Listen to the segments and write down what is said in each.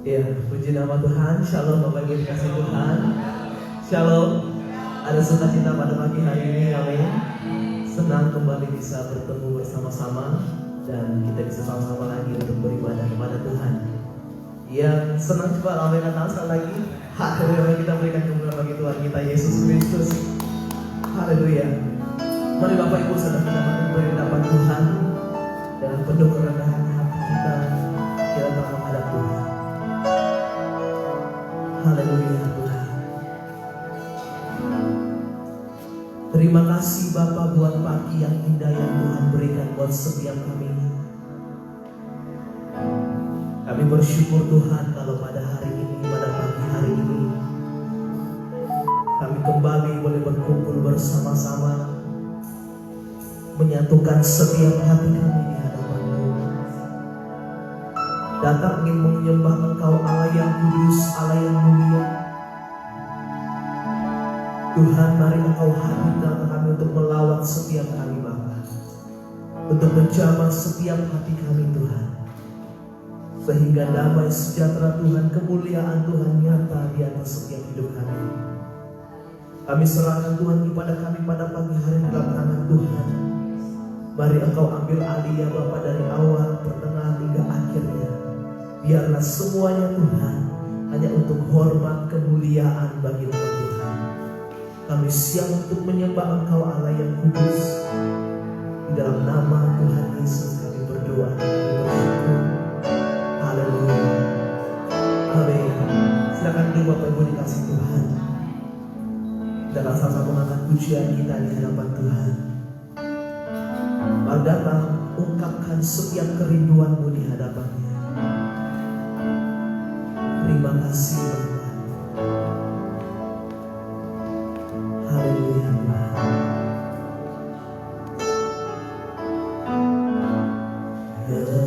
Ya, puji nama Tuhan. Shalom Bapak Ibu dikasih Tuhan. Shalom. Ada sukacita pada pagi hari ini, amin. Senang kembali bisa bertemu bersama-sama dan kita bisa sama-sama lagi untuk beribadah kepada Tuhan. Yang senang coba ramaikan tangan sekali lagi. Haleluya, kita berikan kemuliaan bagi Tuhan kita Yesus Kristus. Haleluya. Mari Bapak Ibu saudara kita menunggu di hadapan Tuhan dengan penuh kerendahan hati kita telah menghadap Tuhan. Haleluya Tuhan. Terima kasih Bapa buat pagi yang indah yang Tuhan berikan buat setiap kami. Kami bersyukur Tuhan kalau pada hari ini, pada pagi hari ini kami kembali boleh berkumpul bersama-sama, menyatukan setiap hati kami di hadapan-Mu. Datang ingin menyembah Engkau Allah yang kudus, Allah yang mulia. Tuhan, mari Engkau hadir dalam kami untuk melawat setiap kami Bapa, untuk menjamah setiap hati kami Tuhan, sehingga damai sejahtera Tuhan, kemuliaan Tuhan nyata di atas setiap hidup kami. Kami serahkan Tuhan kepada kami pada pagi hari dalam tangan Tuhan. Mari Engkau ambil alih ya Bapa, dari awal, pertengahan hingga akhirnya. Biarlah semuanya Tuhan hanya untuk hormat kemuliaan bagi nama Tuhan. Kami siap untuk menyembah Engkau Allah yang kudus. Di dalam nama Tuhan Yesus kami berdoa dan kami bersyukur. Haleluya. Amin. Silakan dulu Bapak Ibu dikasih Tuhan. Dan sama-sama mengangkat pujian kita di hadapan Tuhan. Mari datang ungkapkan setiap kerinduanmu di hadapannya. Terima kasih Bapa. Haleluya Tuhan. Yeah.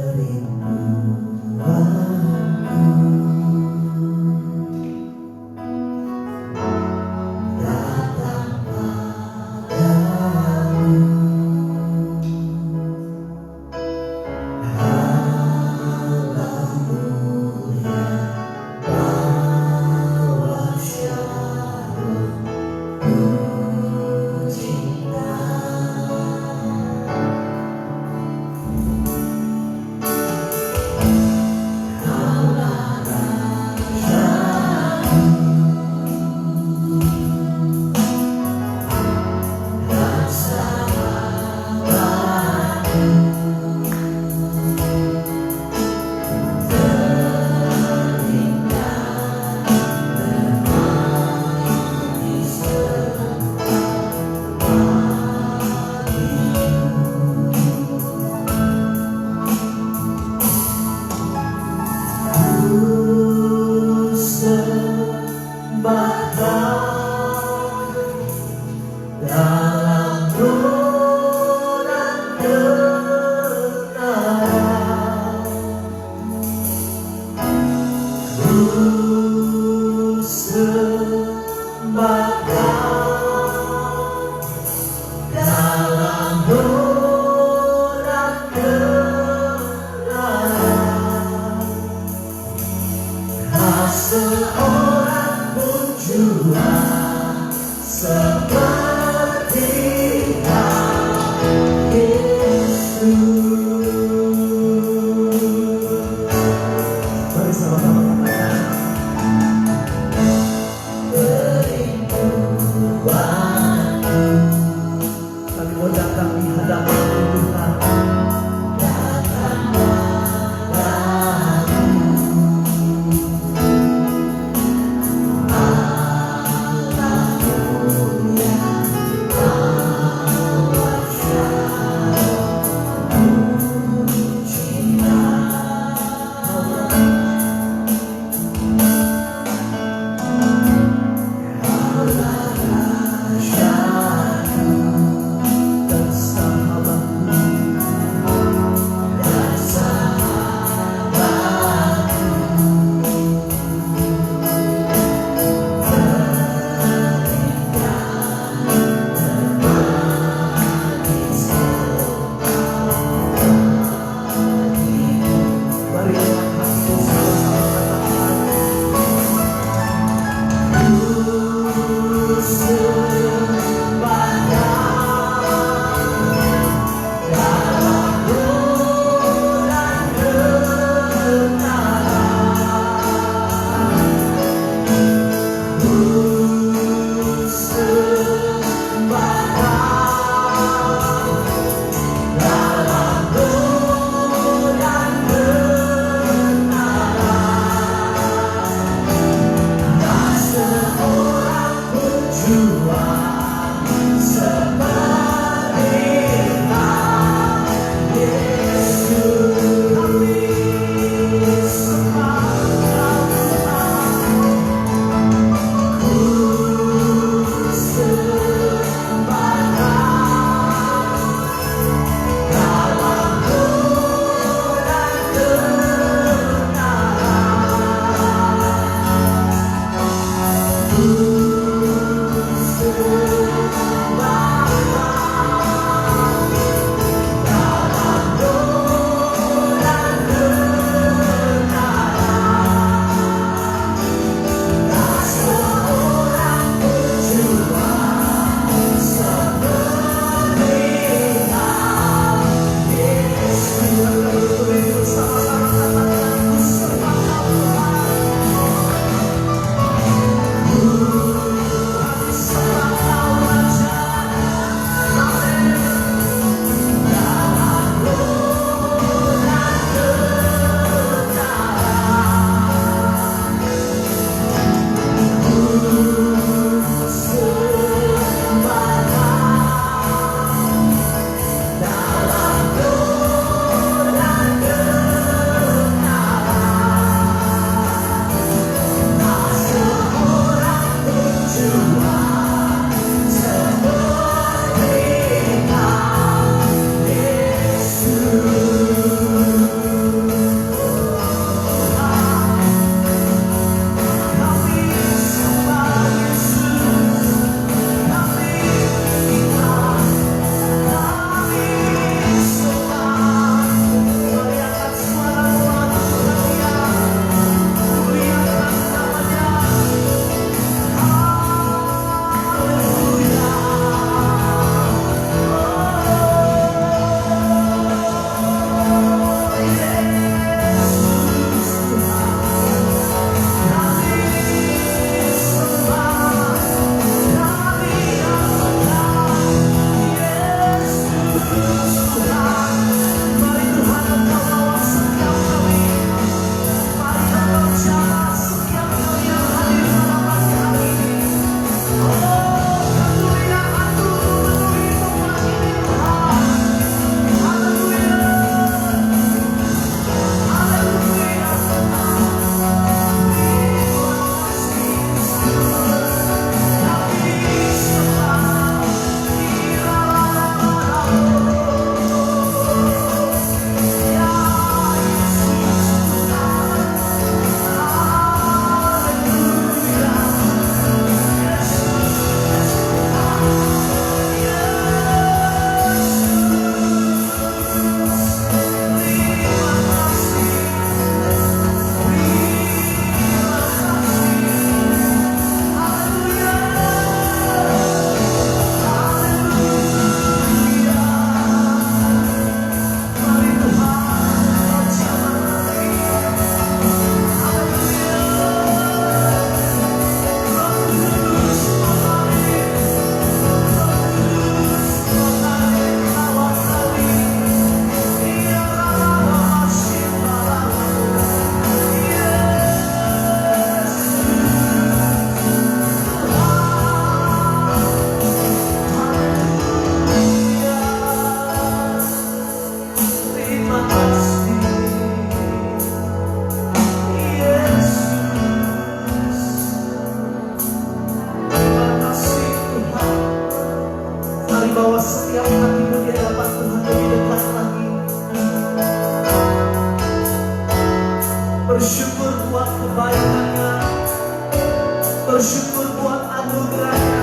bersyukur buat anugerah-Nya.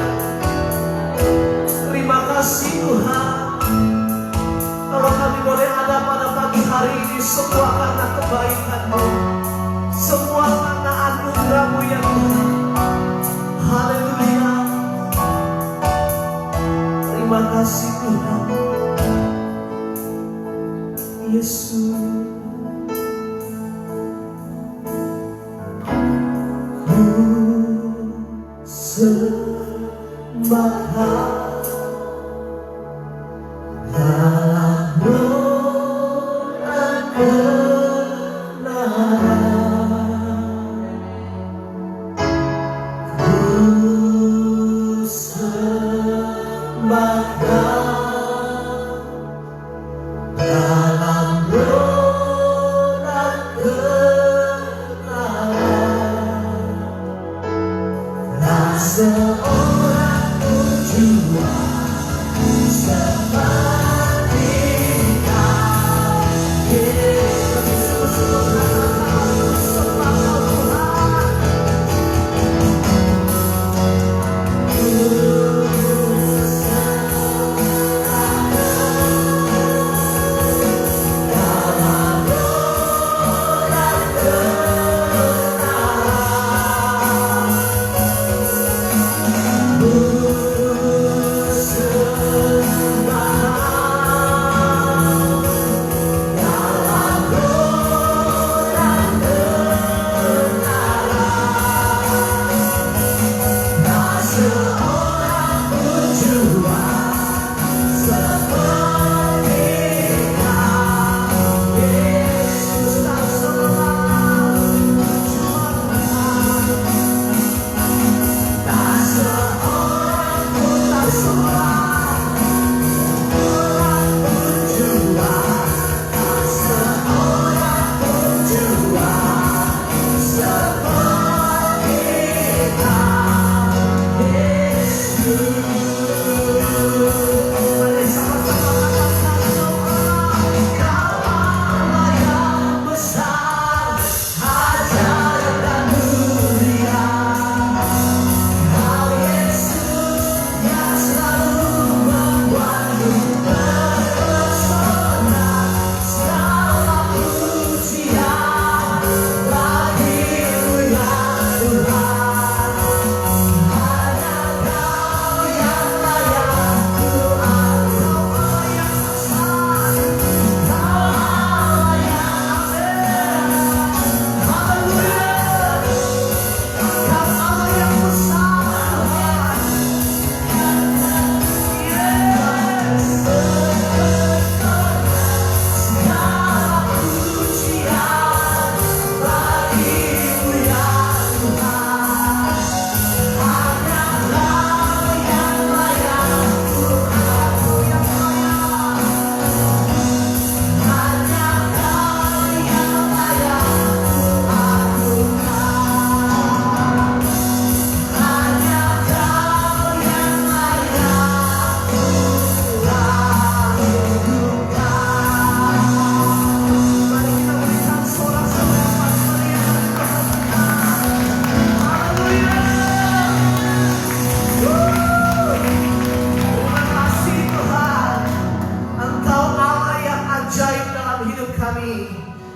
Terima kasih Tuhan. Kalau kami boleh ada pada pagi hari ini, semua karena kebaikan-Mu, semua karena anugerah-Mu ya Tuhan. Haleluya. Terima kasih Tuhan. Yesus.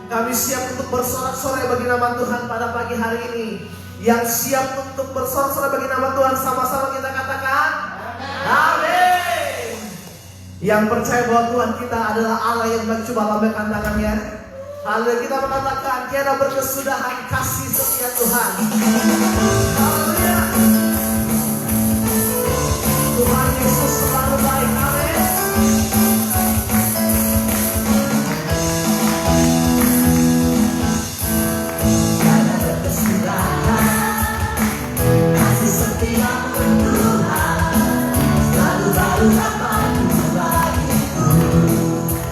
Kami siap untuk bersorak-sorai bagi nama Tuhan pada pagi hari ini. Yang siap untuk bersorak-sorai bagi nama Tuhan, sama-sama kita katakan amin. Yang percaya bahwa Tuhan kita adalah Allah yang baik, coba lambaikan tangannya. Haleluya, kita mengatakan tiada berkesudahan kasih setia Tuhan. Haleluya. Tuhan Yesus selalu baik. Amin.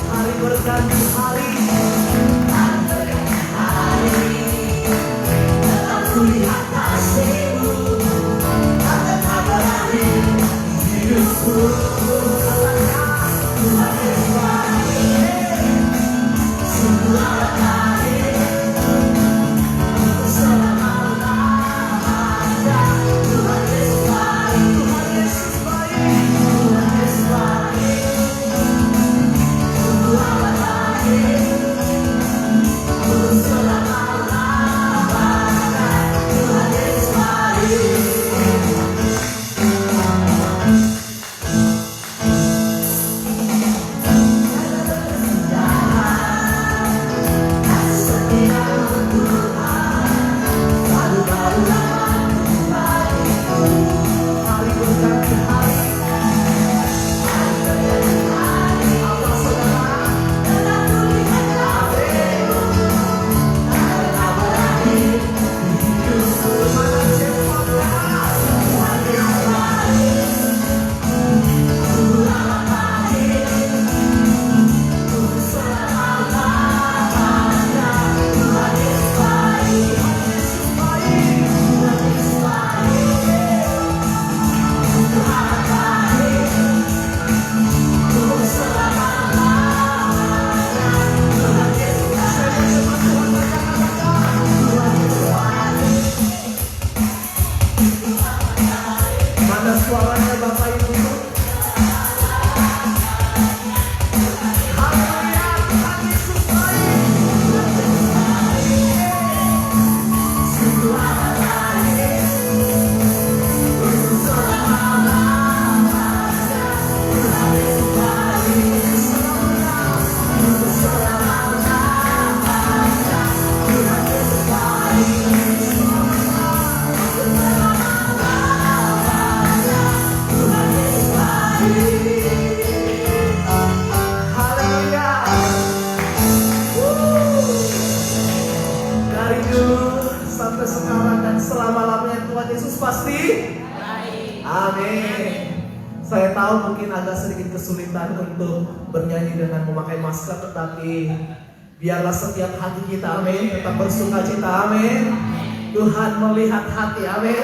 Hari berganti hari, tetap kulihat kasih-Mu, tak berani hidupku. Katakan Tuhan Yesus baik, sungguh Allah baik, selama-lamanya. selama-lamanya Tuhan Yesus pasti baik. Amin. Saya tahu mungkin agak sedikit kesulitan untuk bernyanyi dengan memakai masker, tetapi biarlah setiap hati kita, amin, tetap bersuka cita, amin. Tuhan melihat hati, amin.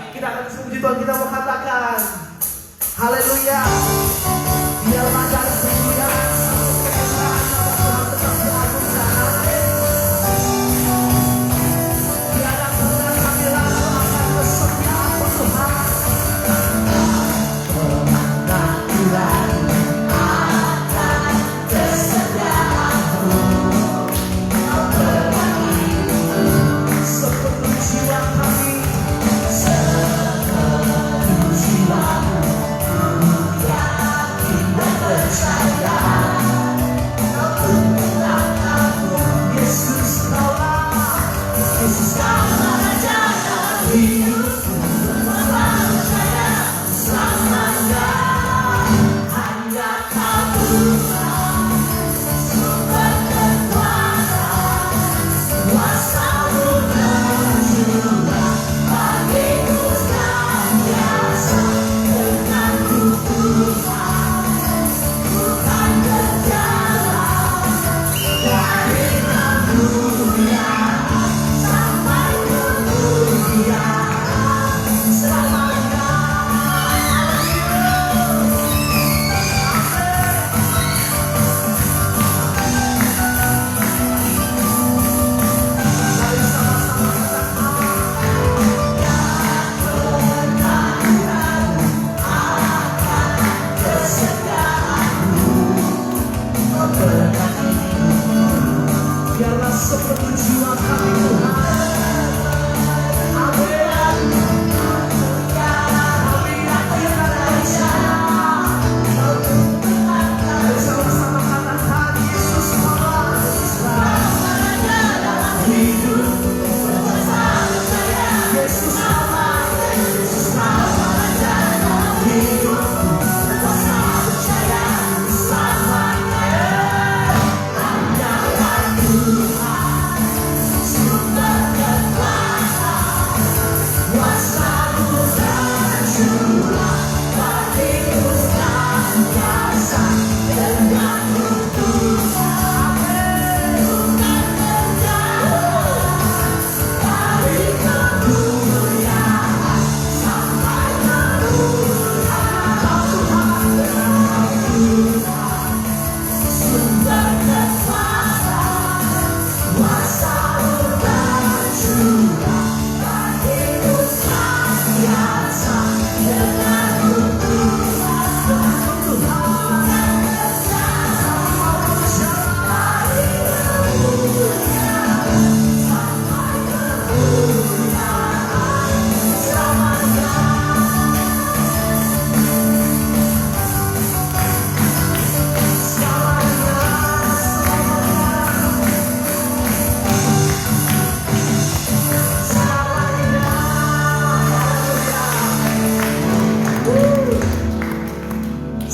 Kita akan puji Tuhan, kita mau katakan haleluya. Biarlah dari kemuliaan sampai kebenaran Tuhan tetap diagungkan, amin. Biarlah pernah kami lalu akan kesetiaan Tuhan.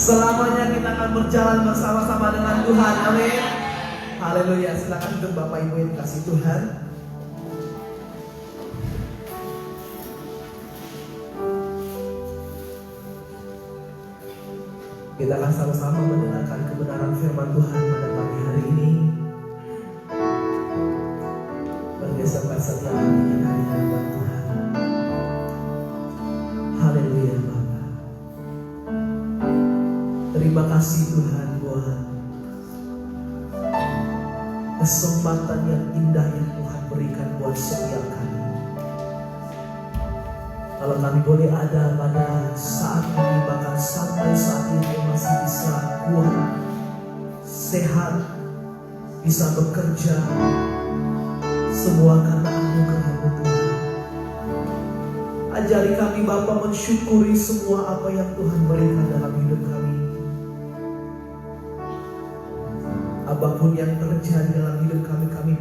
Selamanya kita akan berjalan bersama-sama dengan Tuhan, amin. Haleluya. Silakan untuk Bapak Ibu yang dikasihi Tuhan. Kita akan sama-sama mendengarkan kebenaran firman Tuhan pada pagi hari ini. Bergeserkan setiap hati kita di hadapan Tuhan. Haleluya Bapa. Terima kasih Tuhan buat kesempatan yang indah yang Tuhan berikan buat setiap kami. Kalau kami boleh ada pada saat ini, bahkan sampai saat ini masih bisa kuat, sehat, bisa bekerja, semua karena anugerah-Mu Tuhan. Ajari kami Bapa mensyukuri semua apa yang Tuhan berikan dalam hidup kami. Apapun yang terjadi dalam hidup kami, kami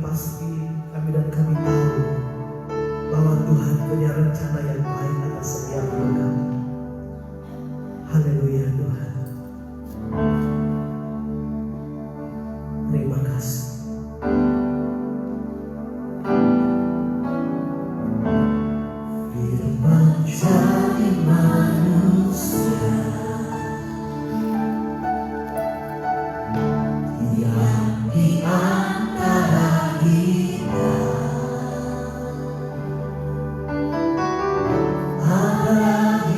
dan kami tahu bahwa Tuhan punya rencana yang baik atas setiap hidup kami. Haleluya Tuhan. Terima kasih.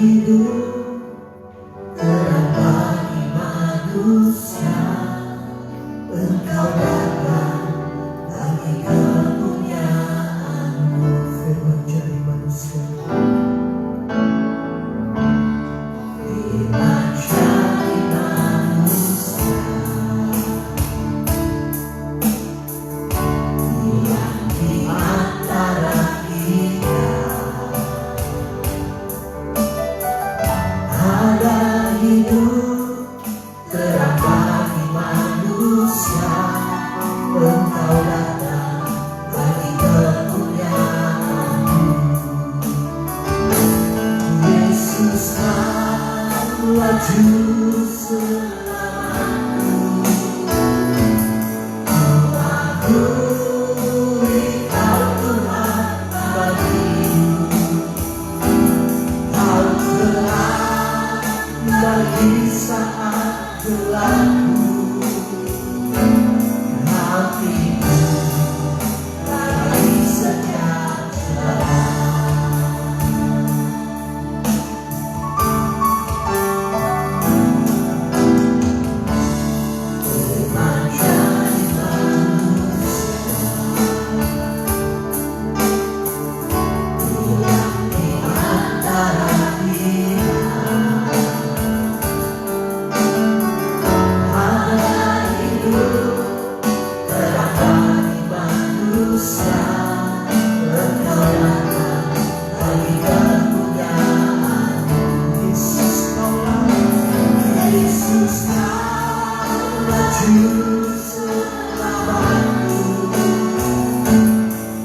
hidup terang bagi manusia. Engkau datang bagi kemuliaan-Mu. Firman jadi manusia. Firman jadi manusia. Yang di antara kita ada hidup terang bagi manusia. Engkau datang bagi kemuliaan-Mu. Yesus Allah juru selamatku. Ku akui Kau Tuhan bagiku. Kau terang bagi saat gelapku. Hatiku bagi setiap firman jadi manusia. Yang di antara kita ada hidup terang bagi manusia. Engkau datang bagi kemuliaan-Mu. Yesus Kaulah, Yesus Kaulah juru selamatku.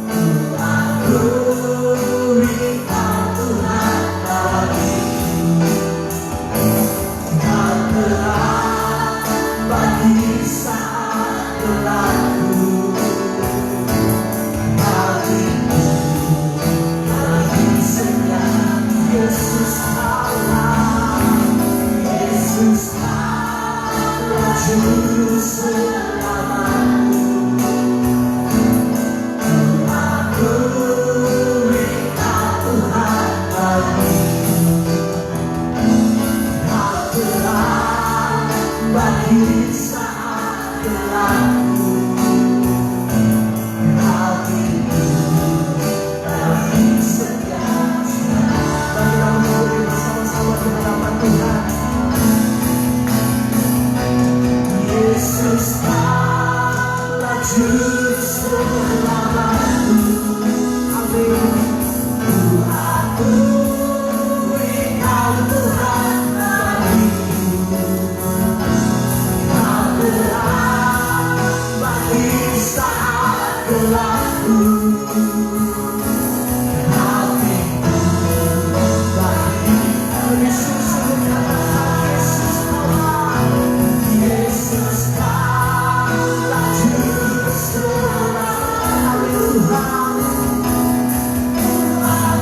Ku akui Kau Tuhan bagiku. Kau terang bagi saat gelapku. Hatiku bagi setiap Yesus Allah. Yesus Allah juru selamatku. Ku akui Kau Tuhan bagiku. Kau terang bagi saat gelapku. Hatiku bagi setiap saat. Bagi kami berdiri bersama-sama di hadapan Tuhan. Yesus Allah juru selamatku. Amin. Ku akui Kau Tuhan bagiku. Kau terang bagi saat gelapku. Hatiku bagi Yesus selamat. Yesus Kaulah, Yesus Kaulah juru selamat. Amin Tuhan.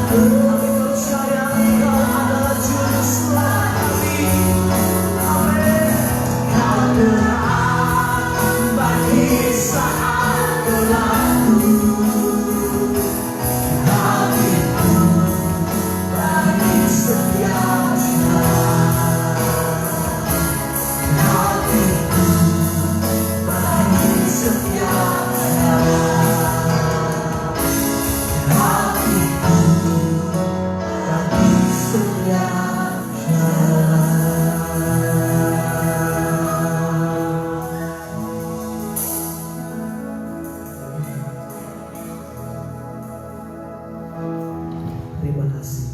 Kami percaya Engkau adalah juru selamat kami. Amin. Kau terang bagi saat gelapku. Hatiku bagi setiap saat. Hatiku bagi setiap saat. Hatiku bagi setiap saat. Terima kasih.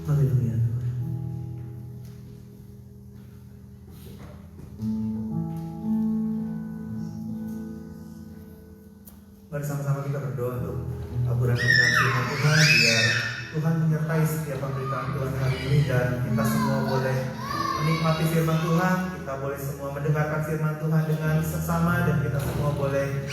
Haleluya. Mari sama-sama kita berdoa untuk aburan kebenaran firman Tuhan, biar Tuhan menyertai setiap pemberitaan Tuhan hari ini dan kita semua boleh menikmati firman Tuhan. kita boleh semua mendengarkan firman Tuhan dengan sesama, dan kita semua boleh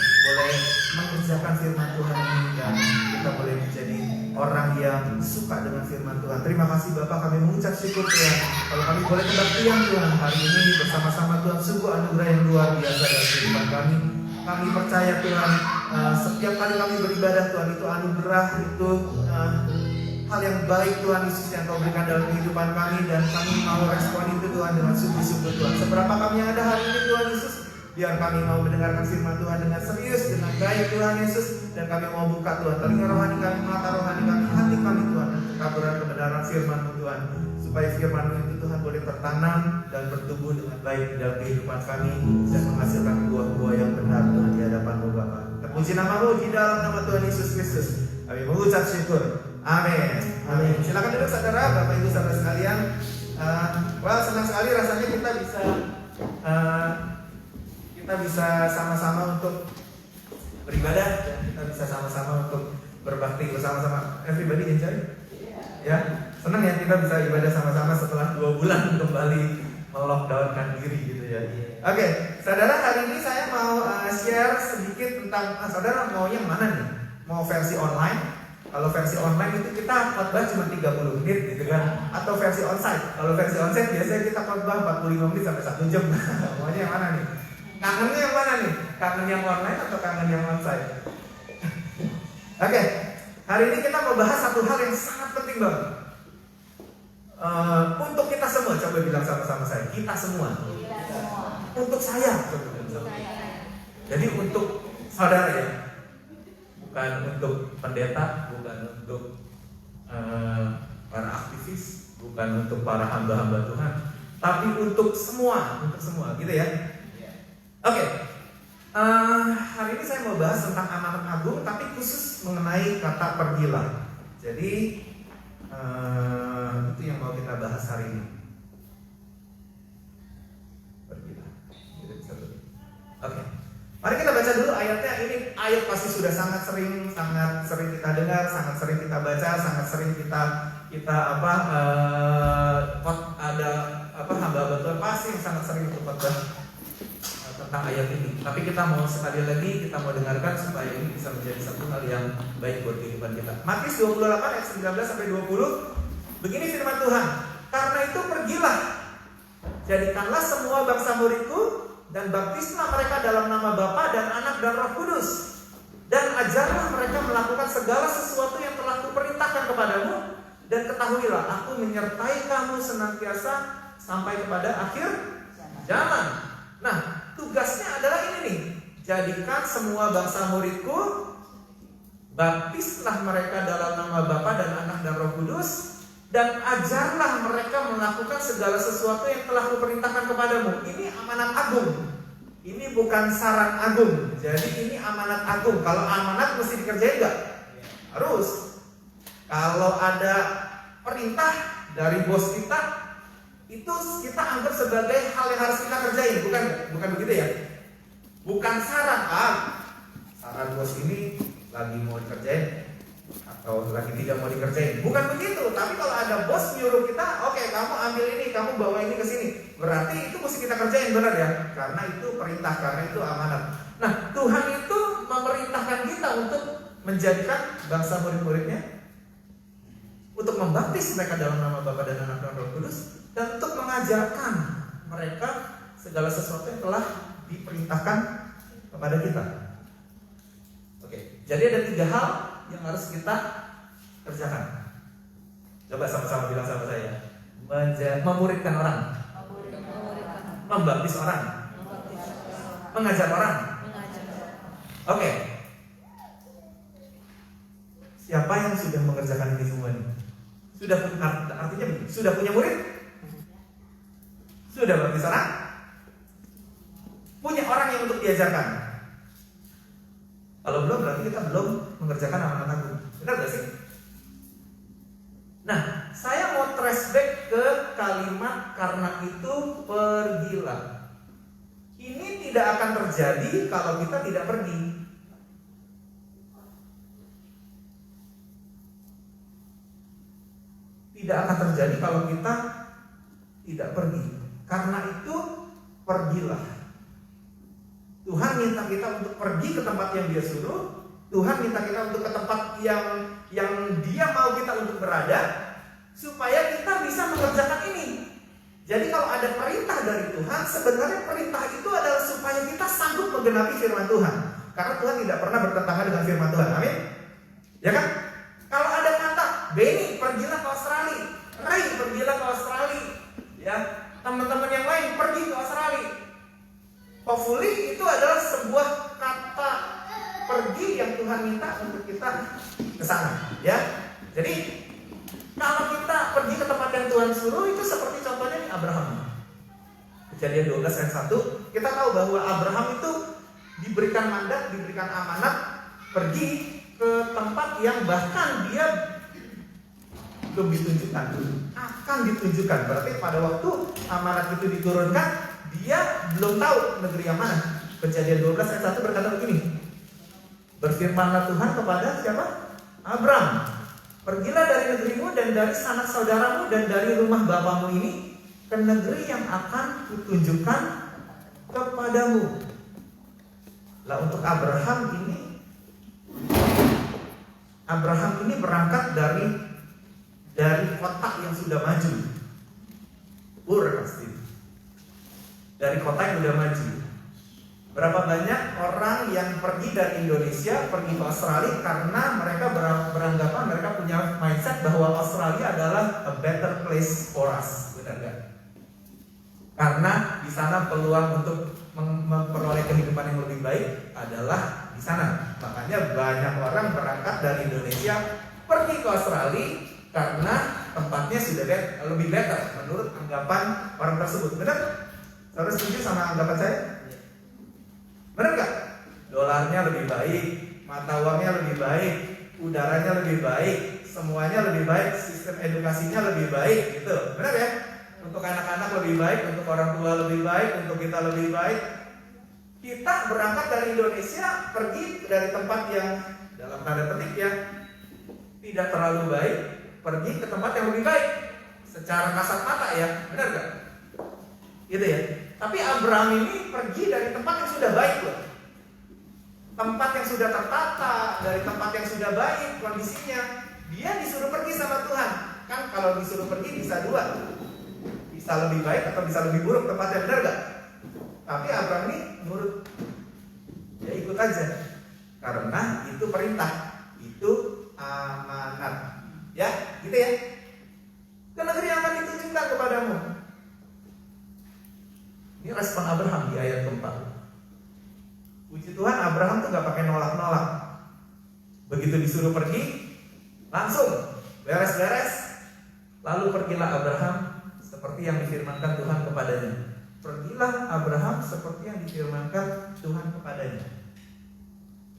mengerjakan firman Tuhan ini, dan kita boleh menjadi orang yang suka dengan firman Tuhan. Terima kasih Bapak, kami mengucap syukur Tuhan kalau kami boleh kebaktian Tuhan hari ini bersama-sama Tuhan. Sungguh anugerah yang luar biasa dalam kehidupan kami. Kami percaya Tuhan, setiap kali kami beribadah Tuhan, itu anugerah, itu hal yang baik Tuhan Yesus yang Kau berikan dalam kehidupan kami, dan kami mau respon itu Tuhan dengan sungguh-sungguh Tuhan. Seberapa kami yang ada hari ini Tuhan Yesus, biar kami mau mendengarkan firman Tuhan dengan serius, dengan baik Tuhan Yesus, dan kami mau buka Tuhan telinga rohani kami, mata rohani kami, hati kami Tuhan, untuk kabaran kebenaran firman-Mu Tuhan, supaya firman-Mu itu Tuhan boleh tertanam dan bertumbuh dengan baik di dalam kehidupan kami, dan menghasilkan buah-buah yang benar Tuhan di hadapan-Mu Bapa. Terpuji nama-Mu di dalam nama Tuhan Yesus Kristus. Kami mengucap syukur. Amin. Amin. Silakan duduk saudara, Bapak Ibu saudara sekalian. Senang sekali rasanya kita bisa sama-sama untuk beribadah, dan kita bisa sama-sama untuk berbakti bersama-sama. Everybody enjoy? Ya, senang ya kita bisa ibadah sama-sama setelah 2 bulan kembali melockdownkan diri gitu ya. Oke, saudara, hari ini saya mau share sedikit tentang saudara mau yang mana nih? Mau versi online? Kalau versi online itu kita khotbah cuma 30 menit gitu kan, atau versi onsite. Kalau versi onsite biasanya kita khotbah 45 menit sampai 1 jam. Maunya yang mana nih? Kangennya yang mana nih? Kangen yang online atau kangen yang onsite? Oke, hari ini kita mau bahas satu hal yang sangat penting banget. Untuk kita semua, coba bilang sama-sama saya. Kita semua. Untuk saya. Jadi untuk saudara ya. Bukan untuk pendeta, bukan untuk para aktivis, bukan untuk para hamba-hamba Tuhan, tapi untuk semua, gitu ya. Oke, hari ini saya mau bahas tentang amanat agung, tapi khusus mengenai kata pergilah. Jadi itu yang mau kita bahas hari ini. Pergilah. Oke. Mari kita baca dulu ayatnya. Ini ayat pasti sudah sangat sering kita dengar, sangat sering kita baca, sangat sering kita hamba-hamba Tuhan pasti yang sangat sering untuk khotbah tentang ayat ini. Tapi kita mau sekali lagi kita mau dengarkan supaya ini bisa menjadi satu hal yang baik buat kehidupan kita. Matius 28 ayat 19 sampai 20. Begini firman Tuhan. Karena itu pergilah, jadikanlah semua bangsa muridku, dan baptislah mereka dalam nama Bapa dan Anak dan Roh Kudus, dan ajarlah mereka melakukan segala sesuatu yang telah kuperintahkan kepadamu, dan ketahuilah aku menyertai kamu senantiasa sampai kepada akhir zaman. Nah, tugasnya adalah ini nih, jadikan semua bangsa muridku, baptislah mereka dalam nama Bapa dan Anak dan Roh Kudus, dan ajarlah mereka melakukan segala sesuatu yang telah kuperintahkan kepadamu. Ini amanat agung. Ini bukan saran agung. Jadi ini amanat agung. Kalau amanat mesti dikerjain enggak? Harus. Kalau ada perintah dari bos kita, itu kita anggap sebagai hal yang harus kita kerjain. Bukan begitu ya? Bukan saran. Saran bos ini lagi mau dikerjain atau lagi tidak mau dikerjain, bukan begitu. Tapi kalau ada bos nyuruh kita, oke, kamu ambil ini, kamu bawa ini ke sini, berarti itu mesti kita kerjain, benar ya? Karena itu perintah, karena itu amanat. Nah, Tuhan itu memerintahkan kita untuk menjadikan bangsa murid-muridnya, untuk membaptis mereka dalam nama Bapa dan Anak dan Roh Kudus, dan untuk mengajarkan mereka segala sesuatu yang telah diperintahkan kepada kita. Oke, jadi ada 3 hal yang harus kita kerjakan. Coba sama-sama bilang sama saya. Memuridkan orang, membaptis orang, mengajar orang. Oke. Siapa yang sudah mengerjakan ini semua nih? Artinya begini, sudah punya murid? Sudah baptis orang? Punya orang yang untuk diajarkan? Kalau belum, berarti kita belum mengerjakan amanat agung. Benar gak sih? Nah, saya mau trace back ke kalimat karena itu pergilah. Ini tidak akan terjadi kalau kita tidak pergi. Tidak akan terjadi kalau kita tidak pergi. Karena itu pergilah. Tuhan minta kita untuk pergi ke tempat yang Dia suruh. Tuhan minta kita untuk ke tempat yang Dia mau kita untuk berada, supaya kita bisa mengerjakan ini. Jadi kalau ada perintah dari Tuhan, sebenarnya perintah itu adalah supaya kita sanggup menggenapi firman Tuhan. Karena Tuhan tidak pernah bertentangan dengan firman Tuhan. Amin. Ya kan? Kalau ada kata, Benny pergilah ke Australia, Ray pergilah ke Australia, ya, teman-teman yang lain pergi ke Australia. Hopefully itu adalah sebuah kata pergi yang Tuhan minta untuk kita ke sana, ya. Jadi kalau kita pergi ke tempat yang Tuhan suruh, itu seperti contohnya nih Abraham. Kejadian 12 ayat 1, kita tahu bahwa Abraham itu diberikan mandat, diberikan amanat pergi ke tempat yang bahkan dia belum ditunjukkan, akan ditunjukkan. Berarti pada waktu amanat itu diturunkan, dia belum tahu negeri yang mana. Kejadian 12 ayat 1 berkata begini, berfirmanlah Tuhan kepada siapa? Abram, pergilah dari negerimu dan dari sanak saudaramu dan dari rumah bapamu ini ke negeri yang akan kutunjukkan kepadamu. Lah untuk Abraham ini berangkat dari kota yang sudah maju. Ur pasti. Dari kota yang sudah maju. Berapa banyak orang yang pergi dari Indonesia pergi ke Australia karena mereka beranggapan, mereka punya mindset bahwa Australia adalah a better place for us, benar nggak? Karena di sana peluang untuk memperoleh kehidupan yang lebih baik adalah di sana. Makanya banyak orang berangkat dari Indonesia pergi ke Australia karena tempatnya sudah lebih better menurut anggapan orang tersebut. Benar? Saudara setuju sama anggapan saya? Benar gak? Dolarnya lebih baik, mata uangnya lebih baik, udaranya lebih baik, semuanya lebih baik, sistem edukasinya lebih baik, gitu. Benar ya? Untuk anak-anak lebih baik, untuk orang tua lebih baik, untuk kita lebih baik. Kita berangkat dari Indonesia, pergi dari tempat yang dalam tanda petik ya tidak terlalu baik, pergi ke tempat yang lebih baik. Secara kasat mata ya, benar gak? Gitu ya. Tapi Abraham ini pergi dari tempat yang sudah baik loh. Tempat yang sudah tertata, dari tempat yang sudah baik kondisinya. Dia disuruh pergi sama Tuhan. Kan kalau disuruh pergi bisa dua. Bisa lebih baik atau bisa lebih buruk tempatnya, benar gak? Tapi Abraham ini nurut. Ya ikut aja. Karena itu perintah. Itu amanat. Ya, gitu ya. Ke negeri yang akan ditunjukkan kepadamu. Ini respon Abraham di ayat keempat. Puji Tuhan, Abraham tuh gak pakai nolak-nolak. Begitu disuruh pergi, langsung beres-beres. Lalu pergilah Abraham seperti yang difirmankan Tuhan kepadanya. Pergilah Abraham seperti yang difirmankan Tuhan kepadanya.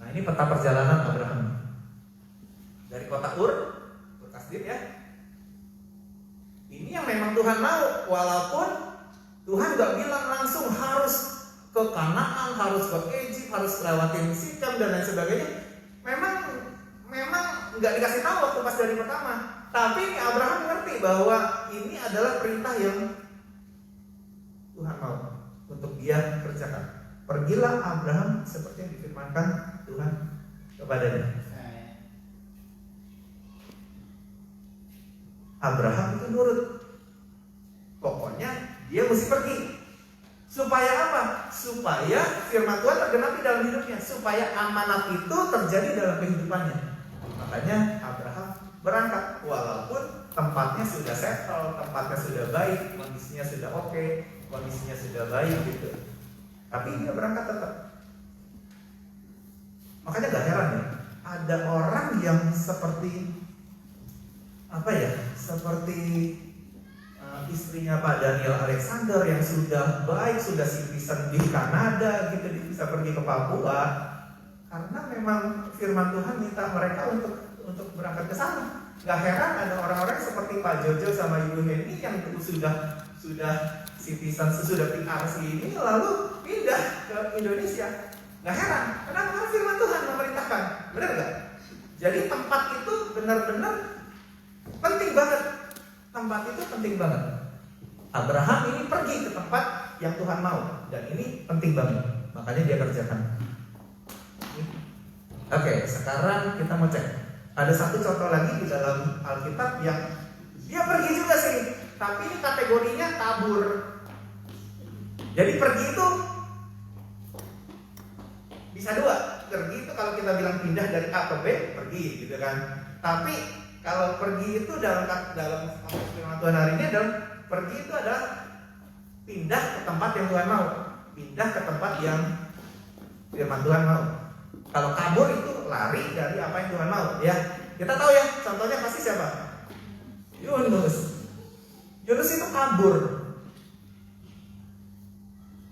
Nah ini peta perjalanan Abraham. Dari kota Ur Kasdim ya. Ini yang memang Tuhan mau, walaupun Tuhan gak bilang langsung harus ke Kanaan, harus ke Egypt, harus lewatin Sikam dan lain sebagainya. Memang gak dikasih tahu waktu pas dari pertama. Tapi Abraham ngerti bahwa ini adalah perintah yang Tuhan mau untuk dia kerjakan. Pergilah Abraham seperti yang difirmankan Tuhan kepadanya. Abraham itu nurut. Pokoknya dia mesti pergi. Supaya apa? Supaya firman Tuhan tergenapi dalam hidupnya. Supaya amanat itu terjadi dalam kehidupannya. Makanya Abraham berangkat. Walaupun tempatnya sudah settle, tempatnya sudah baik, kondisinya sudah oke, kondisinya sudah baik gitu. Tapi dia berangkat tetap. Makanya gak heran ya, ada orang yang seperti seperti istrinya Pak Daniel Alexander yang sudah baik, sudah citizen di Kanada gitu, bisa pergi ke Papua karena memang firman Tuhan minta mereka untuk berangkat ke sana. Gak heran ada orang-orang seperti Pak Jojo sama Ibu Heni yang sudah citizen, sudah PRC ini lalu pindah ke Indonesia. Gak heran, karena firman Tuhan memerintahkan, benar gak? Jadi tempat itu benar-benar penting banget. Tempat itu penting banget. Abraham ini pergi ke tempat yang Tuhan mau. Dan ini penting banget, makanya dia kerjakan. Oke, sekarang kita mau cek. Ada satu contoh lagi di dalam Alkitab yang dia pergi juga sih, tapi ini kategorinya kabur. Jadi pergi itu bisa dua. Pergi itu kalau kita bilang pindah dari A ke B, pergi gitu kan. Tapi kalau pergi itu dalam firman Tuhan hari ini adalah pergi itu adalah pindah ke tempat yang Tuhan mau, pindah ke tempat yang firman Tuhan mau. Kalau kabur itu lari dari apa yang Tuhan mau, ya. Kita tahu ya, contohnya pasti siapa? Yunus. Yunus itu kabur.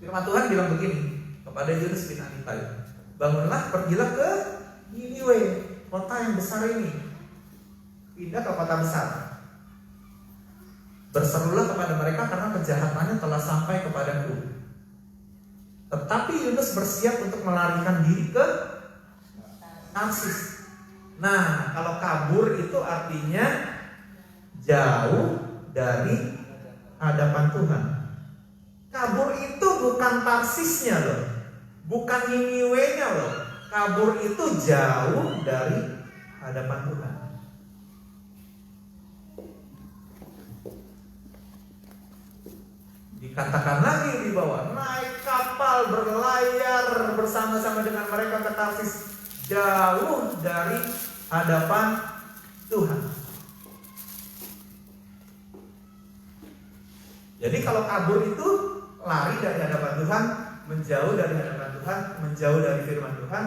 Firman Tuhan bilang begini kepada Yunus bin Amitai, bangunlah, pergilah ke Niniwe, kota yang besar ini. Pindah ke kota besar. Berserulah kepada mereka karena kejahatannya telah sampai kepadaku. Tetapi Yunus bersiap untuk melarikan diri ke Tarsis. Nah, kalau kabur itu artinya jauh dari hadapan Tuhan. Kabur itu bukan Tarsisnya loh, bukan Niniwe-nya loh. Kabur itu jauh dari hadapan Tuhan. Dikatakan lagi di bawah, naik kapal berlayar bersama-sama dengan mereka ke Tarsis, jauh dari hadapan Tuhan. Jadi kalau kabur itu lari dari hadapan Tuhan, menjauh dari hadapan Tuhan, menjauh dari firman Tuhan.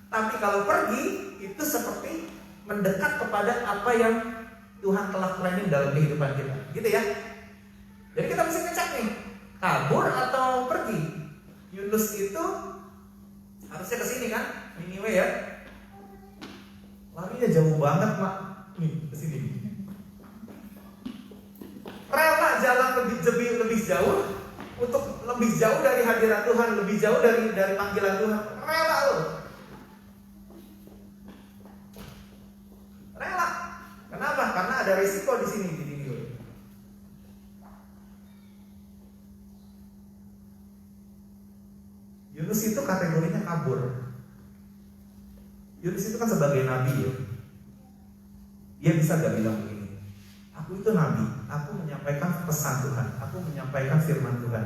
Tapi kalau pergi itu seperti mendekat kepada apa yang Tuhan telah planning dalam kehidupan kita, gitu ya. Jadi kita mesti ngecek nih, kabur atau pergi. Yunus itu harusnya ke sini kan, Niniwe ya. Larinya jauh banget, Mak. Nih, ke sini. Rela jalan lebih jauh untuk lebih jauh dari hadirat Tuhan, lebih jauh dari panggilan Tuhan. Rela loh. Rela. Kenapa? Karena ada risiko di sini di Niniwe. Yunus itu kategorinya kabur. Yunus itu kan sebagai nabi ya. Dia bisa gak bilang begini, aku itu nabi, aku menyampaikan pesan Tuhan, aku menyampaikan firman Tuhan.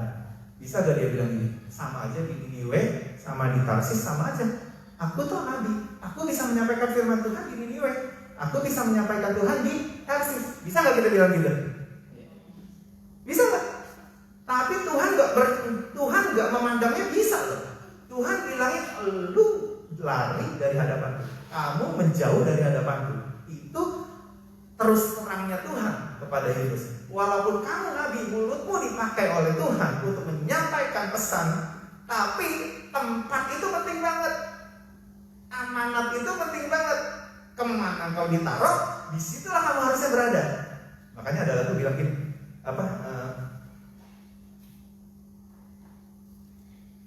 Bisa gak dia bilang ini? Sama aja di Niniwe, sama di Tarsis, sama aja. Aku tuh nabi, aku bisa menyampaikan firman Tuhan di Niniwe, aku bisa menyampaikan Tuhan di Tarsis. Bisa gak kita bilang gitu? Bisa gak? Tapi Tuhan gak memandangnya bisa loh. Tuhan bilangnya, lu lari dari hadapanku, kamu menjauh dari hadapanku. Itu terus terangnya Tuhan kepada Yunus. Walaupun kamu nabi, mulutmu dipakai oleh Tuhan untuk menyampaikan pesan, tapi tempat itu penting banget. Amanat itu penting banget. Kemana kau ditaruh, disitulah kamu harusnya berada. Makanya ada lagu bilang gini,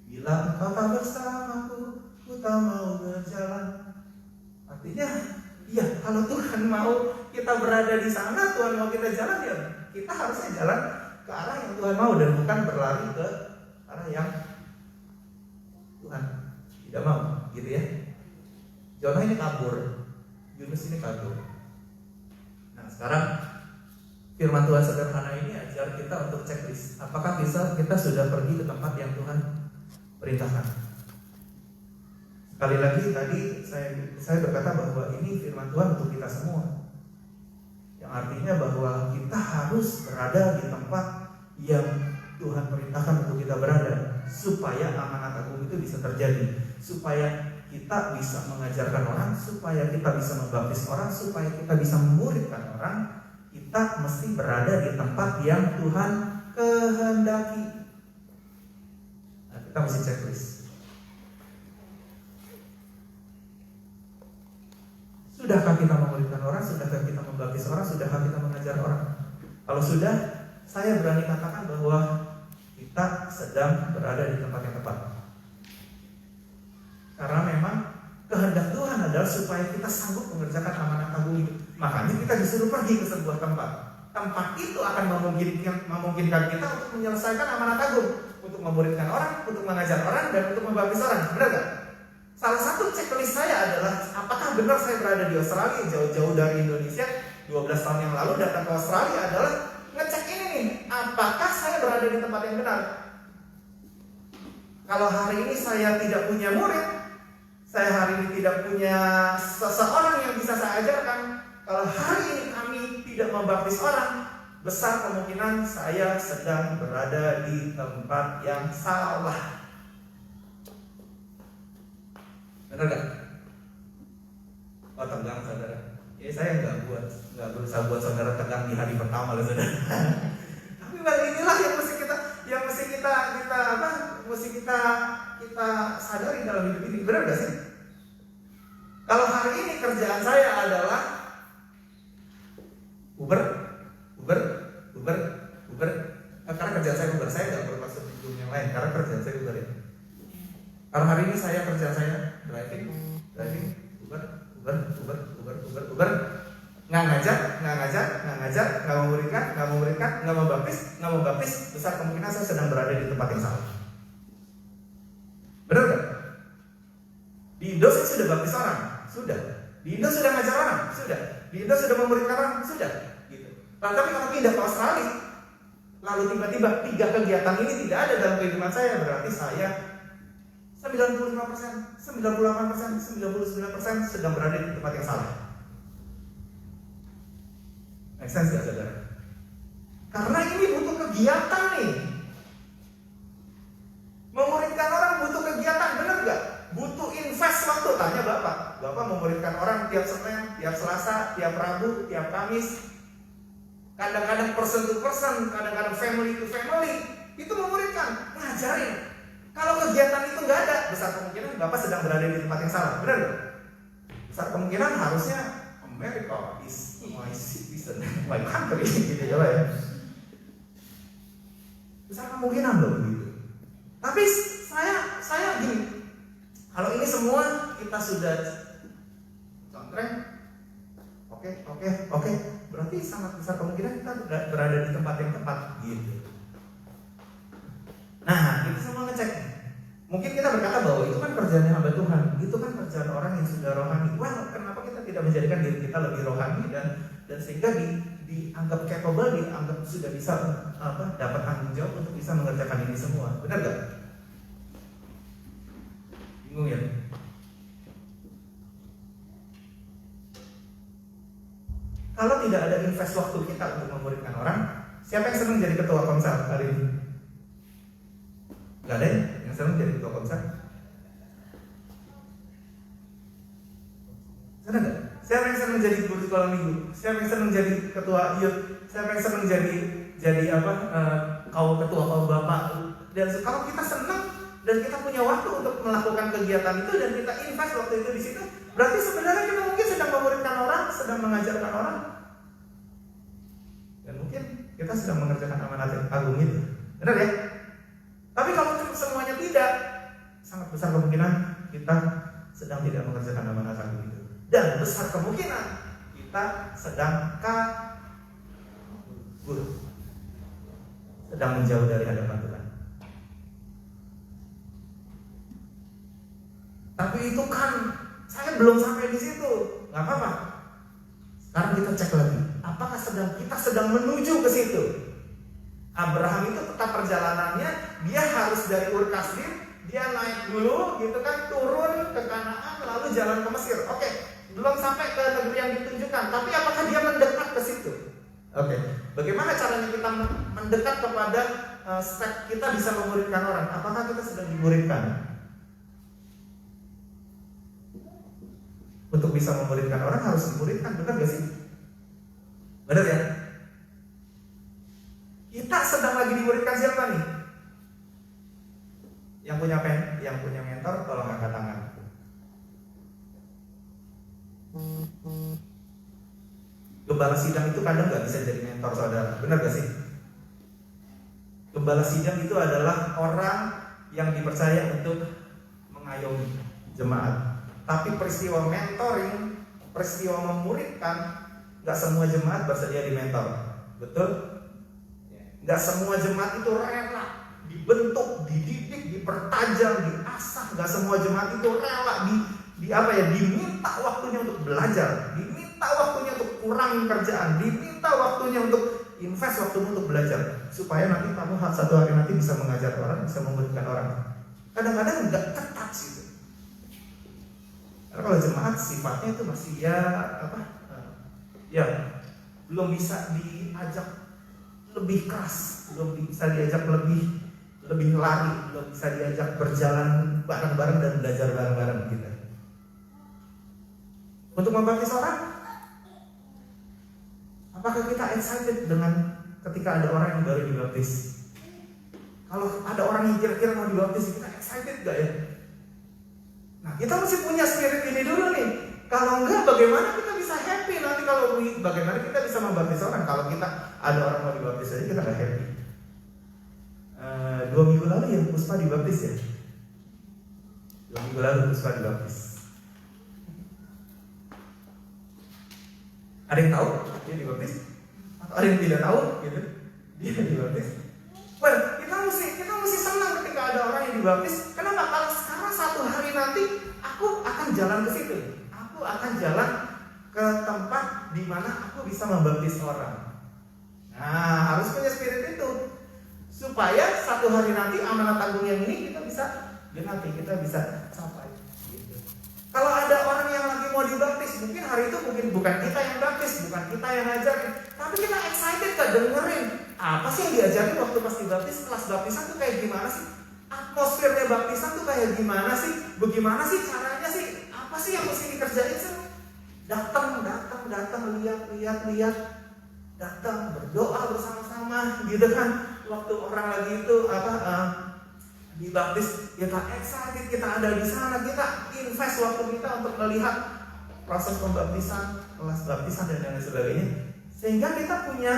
bila engkau tak bersamaku, ku tak mau berjalan. Artinya, iya, kalau Tuhan mau kita berada di sana, Tuhan mau kita jalan, ya kita harusnya jalan ke arah yang Tuhan mau dan bukan berlari ke arah yang Tuhan tidak mau, gitu ya. Jonah ini kabur, Yunus ini kabur. Nah, sekarang firman Tuhan sederhana ini ajar kita untuk checklist. Apakah kita sudah pergi ke tempat yang Tuhan perintahkan? Sekali lagi tadi saya berkata bahwa ini firman Tuhan untuk kita semua, yang artinya bahwa kita harus berada di tempat yang Tuhan perintahkan untuk kita berada, supaya amanat agung itu bisa terjadi, supaya kita bisa mengajarkan orang, supaya kita bisa membaptis orang, supaya kita bisa memuridkan orang. Kita mesti berada di tempat yang Tuhan kehendaki. Nah, kita mesti checklist. Sudahkah kita memuridkan orang? Sudahkah kita membaptis orang? Sudahkah kita mengajar orang? Kalau sudah, saya berani katakan bahwa kita sedang berada di tempat yang tepat. Karena memang kehendak Tuhan adalah supaya kita sanggup mengerjakan amanat agung itu. Makanya kita disuruh pergi ke sebuah tempat. Tempat itu akan memungkinkan kita untuk menyelesaikan amanat agung, untuk memuridkan orang, untuk mengajar orang, dan untuk membaptis orang. Benar gak? Salah satu checklist saya adalah apakah benar saya berada di Australia jauh-jauh dari Indonesia 12 tahun yang lalu datang ke Australia adalah ngecek ini nih, apakah saya berada di tempat yang benar. Kalau hari ini saya tidak punya murid, saya hari ini tidak punya seseorang yang bisa saya ajarkan, kalau hari ini kami tidak membaptis orang, besar kemungkinan saya sedang berada di tempat yang salah. Benar gak? Oh, tegang saudara. Ya saya nggak berusaha buat saudara tegang di hari pertama loh saudara. Tapi inilah yang mesti kita sadari dalam hidup ini. Benar gak sih? Kalau hari ini kerjaan saya adalah Uber. Karena kerjaan saya Uber, saya nggak bermaksud di yang lain. Karena kerjaan saya Uber ya. Kalau hari ini kerjaan saya driving, Uber, nggak ngajak, nggak memuridkan, nggak mau baptis, besar kemungkinan saya sedang berada di tempat yang salah. Benar nggak? Di Indo saya sudah baptis orang, sudah. Di Indo sudah ngajar orang, sudah. Di Indo sudah memuridkan orang, sudah. Gitu. Nah, tapi kalau pindah ke Australia, lalu tiba-tiba 3 kegiatan ini tidak ada dalam kehidupan saya, berarti saya 95%, 98%, 99% sedang berada di tempat yang salah. Make sense gak saudara? Karena ini butuh kegiatan nih. Memuridkan orang butuh kegiatan, benar gak? Butuh invest waktu. Tanya Bapak memuridkan orang tiap Senin, tiap Selasa, tiap Rabu, tiap Kamis. Kadang-kadang person to person, kadang-kadang family to family. Itu memuridkan, ngajarin. Kalau kegiatan itu nggak ada, besar kemungkinan Bapak sedang berada di tempat yang salah, benar nggak? Besar kemungkinan harusnya America is my citizen, my country, gitu ya. Besar kemungkinan loh begitu. Tapi saya gini, kalau ini semua kita sudah contreng, oke, berarti sangat besar kemungkinan kita berada di tempat yang tepat, gitu. Nah, itu semua ngecek. Mungkin kita berkata bahwa itu kan kerjaan hamba Tuhan, itu kan kerjaan orang yang sudah rohani. Well, kenapa kita tidak menjadikan diri kita lebih rohani dan sehingga dianggap capable, dianggap sudah bisa dapat tanggung jawab untuk bisa mengerjakan ini semua? Benar gak? Bingung ya? Kalau tidak ada invest waktu kita untuk memuridkan orang, siapa yang senang jadi ketua komsel hari ini? Gak ada yang senang jadi ketua komsel? Senang gak? Siapa yang senang jadi guru sekolah minggu? Siapa yang senang jadi ketua youth? Siapa yang senang jadi ketua kaum bapak? Dan kalau kita senang dan kita punya waktu untuk melakukan kegiatan itu dan kita invest waktu itu di situ, berarti sebenarnya kita mungkin sedang memuridkan orang, sedang mengajarkan orang, dan mungkin kita sedang mengerjakan amanat agung itu. Benar ya? Tapi kalau semuanya tidak, sangat besar kemungkinan kita sedang tidak mengerjakan amanat agung itu. Dan besar kemungkinan kita sedang kabur, sedang menjauh dari hadapan Tuhan. Tapi itu kan saya belum sampai di situ, nggak apa-apa. Sekarang kita cek lagi, apakah kita sedang menuju ke situ? Abraham itu tetap perjalanannya, dia harus dari Ur Kasdim, dia naik dulu, gitu kan, turun ke Kanaan, lalu jalan ke Mesir. Oke, belum sampai ke negeri yang ditunjukkan, tapi apakah dia mendekat ke situ? Oke, bagaimana caranya kita mendekat kepada step kita bisa memuridkan orang? Apakah kita sedang dimuridkan? Untuk bisa memuridkan orang harus dimuridkan, benar gak sih? Benar ya? Kita sedang lagi dimuridkan siapa nih? Yang punya mentor, tolong angkat tangan. Gembala sidang itu kadang nggak bisa jadi mentor saudara, benar gak sih? Gembala sidang itu adalah orang yang dipercaya untuk mengayomi jemaat. Tapi peristiwa mentoring, peristiwa memuridkan, nggak semua jemaat bersedia di mentor, betul? Nggak semua jemaat itu rela dibentuk, dididik, dipertajam, diasah. Gak semua jemaat itu rela diminta waktunya untuk belajar, diminta waktunya untuk kurangi kerjaan, diminta waktunya untuk invest waktumu untuk belajar, supaya nanti kamu satu hari nanti bisa mengajar orang, bisa memberikan orang. Kadang-kadang nggak ketat gitu. Karena kalau jemaat sifatnya itu masih belum bisa diajak lebih keras, belum bisa diajak lebih lari, belum bisa diajak berjalan bareng-bareng dan belajar bareng-bareng gitu. Untuk membaptis orang, apakah kita excited dengan ketika ada orang yang baru dibaptis? Kalau ada orang yang kira-kira mau dibaptis, kita excited gak ya? Nah, kita mesti punya spirit ini dulu nih. Kalau enggak, bagaimana kita bisa happy nanti bagaimana kita bisa membaptis orang? Kalau kita ada orang mau dibaptis aja kita gak happy. 2 minggu lalu ya Puspa dibaptis ya. 2 minggu lalu Puspa dibaptis. Ada yang tahu dia dibaptis? Atau ada yang tidak tahu gitu? Dia dibaptis. Kita mesti senang ketika ada orang yang dibaptis. Kenapa? Kalau sekarang satu hari nanti aku akan jalan ke situ. Aku akan jalan ke tempat di mana aku bisa membaptis orang. Nah, harus punya spirit itu supaya satu hari nanti amanat agung yang ini kita bisa genapi, kita bisa capai. Gitu. Kalau ada orang yang lagi mau dibaptis, mungkin hari itu bukan kita yang baptis, bukan kita yang ngajarin, tapi kita excited kan dengerin apa sih yang diajarin waktu pas dibaptis, kelas baptisan tuh kayak gimana sih, atmosfernya baptisan tuh kayak gimana sih, bagaimana sih caranya sih, apa sih yang mesti dikerjain sih? Datang, lihat, datang berdoa bersama-sama, gitu kan? Waktu orang lagi itu dibaptis, kita excited, kita ada di sana, kita invest waktu kita untuk melihat proses pembaptisan, kelas baptisan dan lain sebagainya, sehingga kita punya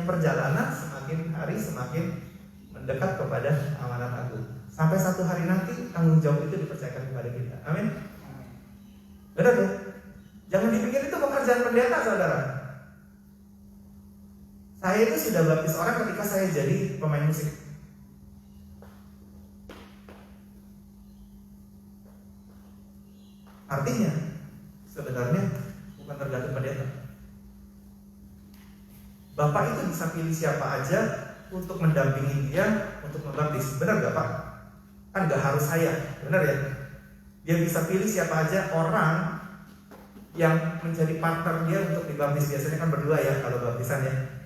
perjalanan semakin hari semakin mendekat kepada amanat agung, sampai satu hari nanti tanggung jawab itu dipercayakan kepada kita. Amin. Benar ya? Jangan dipikir itu pekerjaan pendeta, saudara. Saya itu sudah baptis orang ketika saya jadi pemain musik. Artinya sebenarnya bukan tergantung pendeta. Bapak itu bisa pilih siapa aja untuk mendampingi dia untuk membaptis. Benar gak Pak? Kan gak harus saya, benar ya? Dia bisa pilih siapa aja orang yang menjadi partner dia untuk dibaptis. Biasanya kan berdua ya kalau baptisan ya.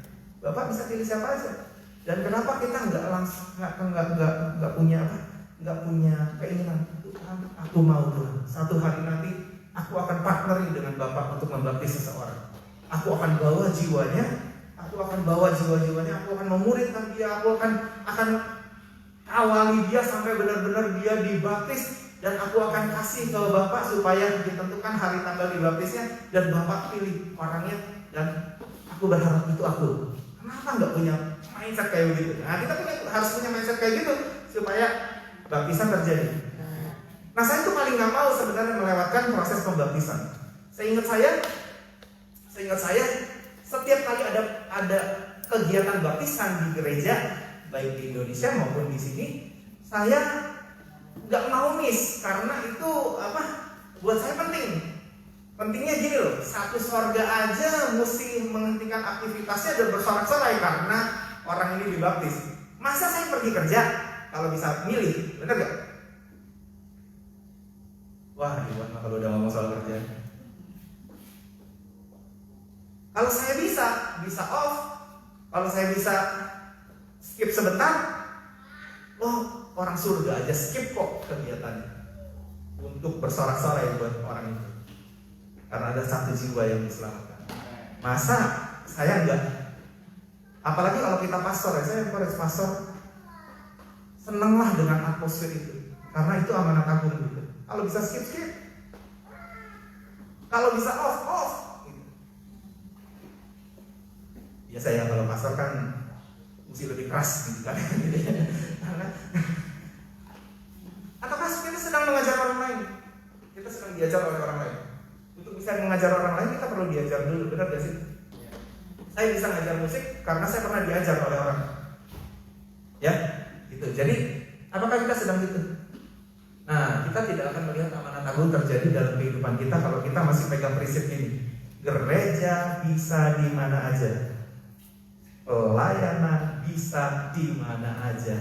Bapak bisa pilih siapa aja. Dan kenapa kita nggak punya keinginan, Tuhan, aku mau Tuhan, satu hari nanti aku akan partnering dengan Bapak untuk membaptis seseorang. Aku akan bawa jiwanya, aku akan memuridkan dia, aku akan awali dia sampai benar-benar dia dibaptis, dan aku akan kasih ke Bapak supaya ditentukan hari tanggal dibaptisnya dan Bapak pilih orangnya, dan aku berharap itu aku. Kenapa nggak punya mindset kayak begitu? Nah, kita harus punya mindset kayak gitu supaya baptisan terjadi. Nah, saya tuh paling nggak mau sebenarnya melewatkan proses pembaptisan. Seingat saya setiap kali ada kegiatan baptisan di gereja, baik di Indonesia maupun di sini, saya nggak mau miss karena itu buat saya penting. Pentingnya gini loh, satu sorga aja mesti menghentikan aktivitasnya dan bersorak-sorai karena orang ini dibaptis. Masa saya pergi kerja kalau bisa milih, bener gak? Wah, Iwan mah kalau udah ngomong soal kerja. Kalau saya bisa off. Kalau saya bisa skip sebentar, orang surga aja skip kok kegiatannya untuk bersorak-sorai buat orang itu. Karena ada satu jiwa yang diselamatkan. Masa saya enggak? Apalagi kalau kita pastor ya, saya pastor, senenglah dengan atmosfer itu. Karena itu amanat agung gitu. Kalau bisa skip. Kalau bisa off. Gitu. Biasa ya kalau pastor kan mesti lebih keras gitu kan. Ataukah kita sedang mengajar orang lain? Kita sedang diajar oleh orang lain. Untuk bisa mengajar orang lain kita perlu diajar dulu, benar gak sih? Saya bisa ngajar musik karena saya pernah diajar oleh orang. Ya, gitu. Jadi, apakah kita sedang gitu? Nah, kita tidak akan melihat amanat agung terjadi dalam kehidupan kita kalau kita masih pegang prinsip ini. Gereja bisa di mana aja. Pelayanan bisa di mana aja.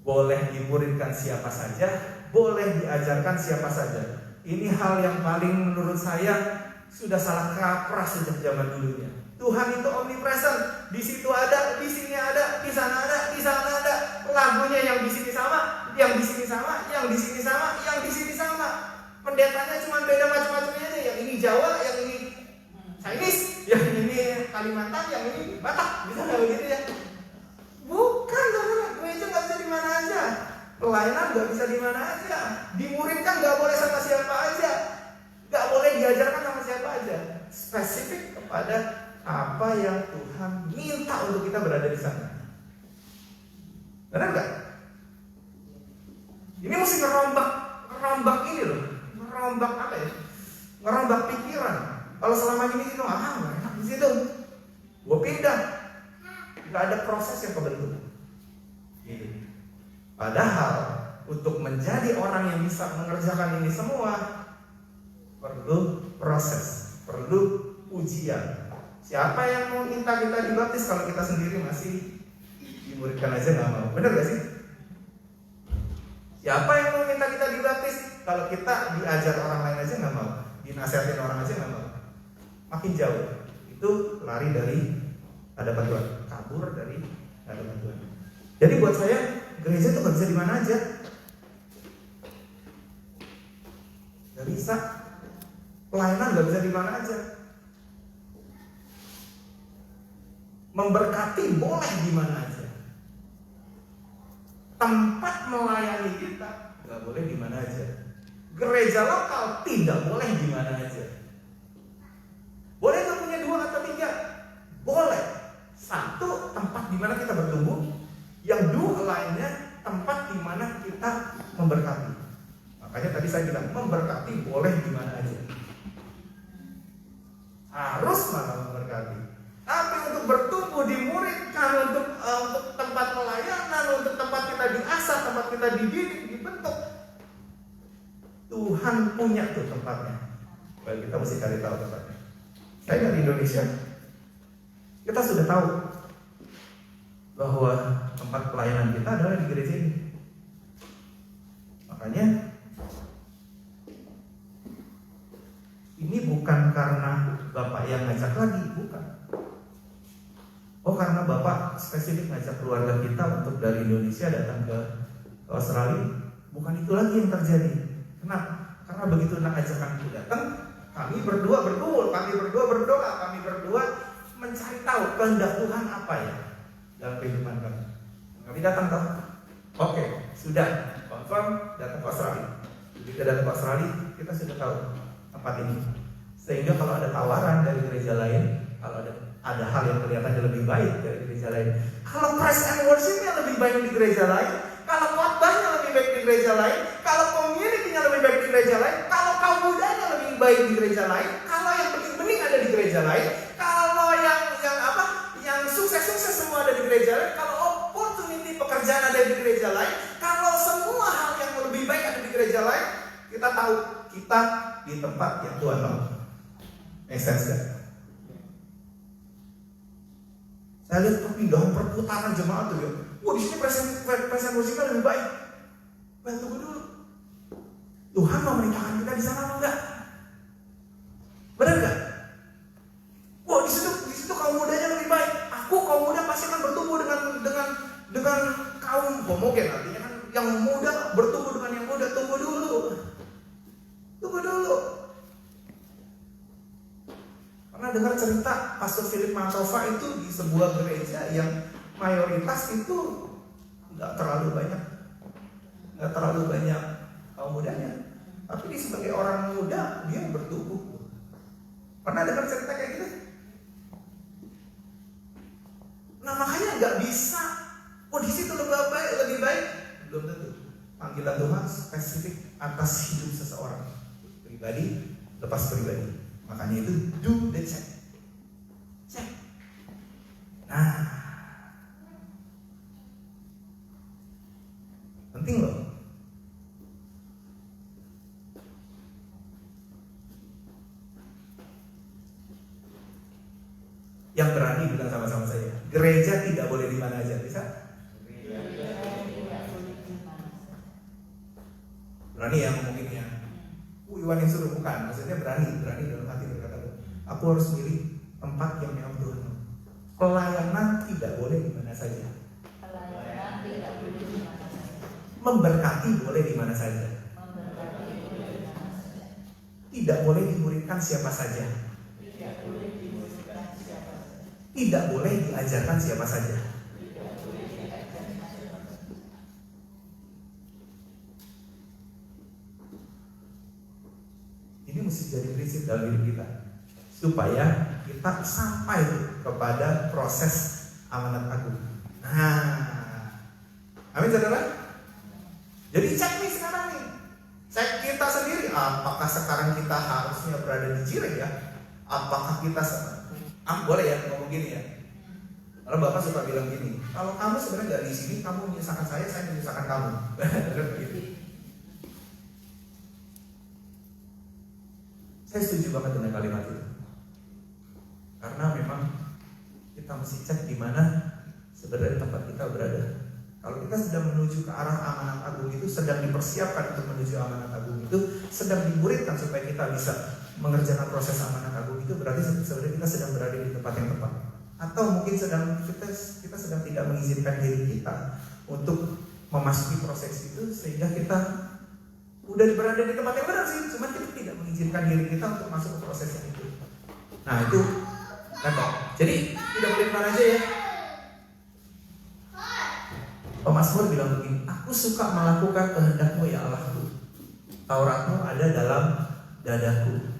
Boleh dimuridkan siapa saja, boleh diajarkan siapa saja. Ini hal yang paling menurut saya sudah salah kaprah sejak zaman dulunya. Tuhan itu omnipresent, di situ ada, di sini ada, di sana ada, di sana ada. Lagunya yang di sini sama, yang di sini sama, yang di sini sama, yang di sini sama. Pendetanya cuma beda macam-macamnya aja. Yang ini Jawa, yang ini Chinese, yang ini Kalimantan, yang ini Batak, bisa nggak begitu ya? Bukan, gereja nggak bisa di mana aja, pelayanan nggak bisa di mana aja, dimuridkan nggak boleh sama siapa aja, nggak boleh diajarkan sama siapa aja, spesifik kepada apa yang Tuhan minta untuk kita berada di sana. Benar nggak? Ini mesti ngerombak ini loh, ngerombak apa ya? Ngerombak pikiran. Kalau selama ini itu nggak enak di situ, gue pindah, nggak ada proses yang kebentuk. Gitu. Padahal untuk menjadi orang yang bisa mengerjakan ini semua perlu proses, perlu ujian. Siapa yang mau minta kita dibaptis kalau kita sendiri masih dimuridkan aja nggak mau? Benar gak sih? Siapa yang mau minta kita dibaptis kalau kita diajar orang lain aja nggak mau, dinasihatin orang aja nggak mau? Makin jauh itu lari dari hadapan Tuhan, kabur dari hadapan Tuhan. Jadi buat saya gereja itu nggak bisa di mana aja, nggak bisa. Pelayanan nggak bisa di mana aja. Memberkati boleh di mana aja. Tempat melayani kita nggak boleh di mana aja. Gereja lokal tidak boleh di mana aja. Boleh nggak punya 2 atau 3? Boleh. 1 tempat di mana kita bertumbuh, yang 2 lainnya tempat di mana kita memberkati. Makanya tadi saya bilang memberkati boleh di mana aja. Harus malah memberkati. Tapi untuk bertumbuh, dimuridkan, untuk tempat pelayanan, untuk tempat kita diasah, tempat kita dididik, dibentuk, Tuhan punya tuh tempatnya. Baik, kita mesti cari tahu tempatnya. Saya dari Indonesia, kita sudah tahu bahwa tempat pelayanan kita adalah di gereja ini. Makanya ini bukan karena Bapak yang ngajak lagi, bukan. Oh, karena Bapak spesifik ngajak keluarga kita untuk dari Indonesia datang ke Australia, bukan itu lagi yang terjadi. Kenapa? Karena begitu ajakan itu datang, kami berdua berdoa, kami berdua mencari tahu kehendak Tuhan apa ya dalam kehidupan kami. Kami datang tahu. Oke, sudah confirm datang ke Australia. Ketika datang ke Australia, kita sudah tahu tempat ini. Sehingga kalau ada tawaran dari gereja lain, kalau ada hal yang kelihatannya lebih baik dari gereja lain, kalau praise and worship-nya lebih baik di gereja lain, kalau khotbahnya lebih baik di gereja lain, kalau community-nya lebih baik di gereja lain, kalau kaum mudanya lebih baik di gereja lain, kalau yang bening-bening ada di gereja lain, kalau yang sukses-sukses semua ada di gereja lain, kalau opportunity pekerjaan ada di gereja lain, kalau semua hal yang lebih baik ada di gereja lain, kita tahu kita di tempat yang Tuhan mau. Make sense gak? Saya lihat perpindahan perputaran jemaat tuh ya. Wah, di sini present musiknya lebih baik. Tunggu dulu. Tuhan mau memerintahkan kita di sana atau enggak? Benar enggak? Wah, di situ kaum mudanya lebih baik. Aku kaum muda pasti akan bertumbuh dengan kaum homogen, artinya kan yang muda bertumbuh dengan yang muda. Tunggu dulu. Pernah dengar cerita Pastor Philip Mantova itu di sebuah gereja yang mayoritas itu nggak terlalu banyak kaum mudanya, tapi dia sebagai orang muda dia bertumbuh. Pernah dengar cerita kayak gitu? Nah, makanya nggak bisa. Oh, di situ lebih baik. Belum tentu. Panggilan Tuhan spesifik atas hidup seseorang, pribadi lepas pribadi. Makanya itu do the check. Yang berani bilang sama-sama saya. Gereja tidak boleh di mana aja, bisa? Berani ya ngomongin ya. Iwan yang suruh, bukan. Maksudnya berani dalam hati berkata, aku harus milih tempat yang memang Tuhan. Pelayanan tidak boleh di mana saja. Memberkati boleh di mana saja. Tidak boleh dimuridkan siapa saja. Tidak boleh diajarkan siapa saja. Ini mesti jadi prinsip dalam hidup kita, supaya kita sampai kepada proses amanat agung. Amin saudara. Jadi cek nih sekarang nih, cek kita sendiri. Apakah sekarang kita harusnya berada di Cireng ya? Apakah kita boleh ya ngomong gini ya? Kalau Bapak suka bilang gini, kalau kamu sebenarnya nggak di sini, kamu menyusahkan saya menyusahkan kamu. Saya setuju banget dengan kalimat itu. Karena memang kita mesti cek di mana sebenarnya tempat kita berada. Kalau kita sedang menuju ke arah amanat agung itu, sedang dipersiapkan untuk menuju amanat agung itu, sedang dimuridkan supaya kita bisa mengerjakan proses amanat agung itu, berarti sebenarnya kita sedang berada di tempat yang tepat. Atau mungkin kita sedang tidak mengizinkan diri kita untuk memasuki proses itu, sehingga kita udah berada di tempat yang benar sih, cuma kita tidak mengizinkan diri kita untuk masuk ke proses yang itu. Nah itu kata. Jadi tidak boleh mana aja ya. Pemazmur bilang begini, aku suka melakukan kehendak-Mu ya Allahku. Taurat-Mu ada dalam dadaku.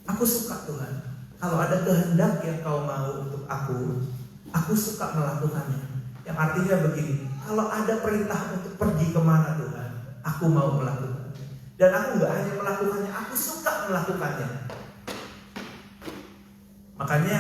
Aku suka Tuhan. Kalau ada kehendak yang Kau mau untuk aku suka melakukannya. Yang artinya begini, kalau ada perintah untuk pergi kemana Tuhan, aku mau melakukannya. Dan aku gak hanya melakukannya, aku suka melakukannya. Makanya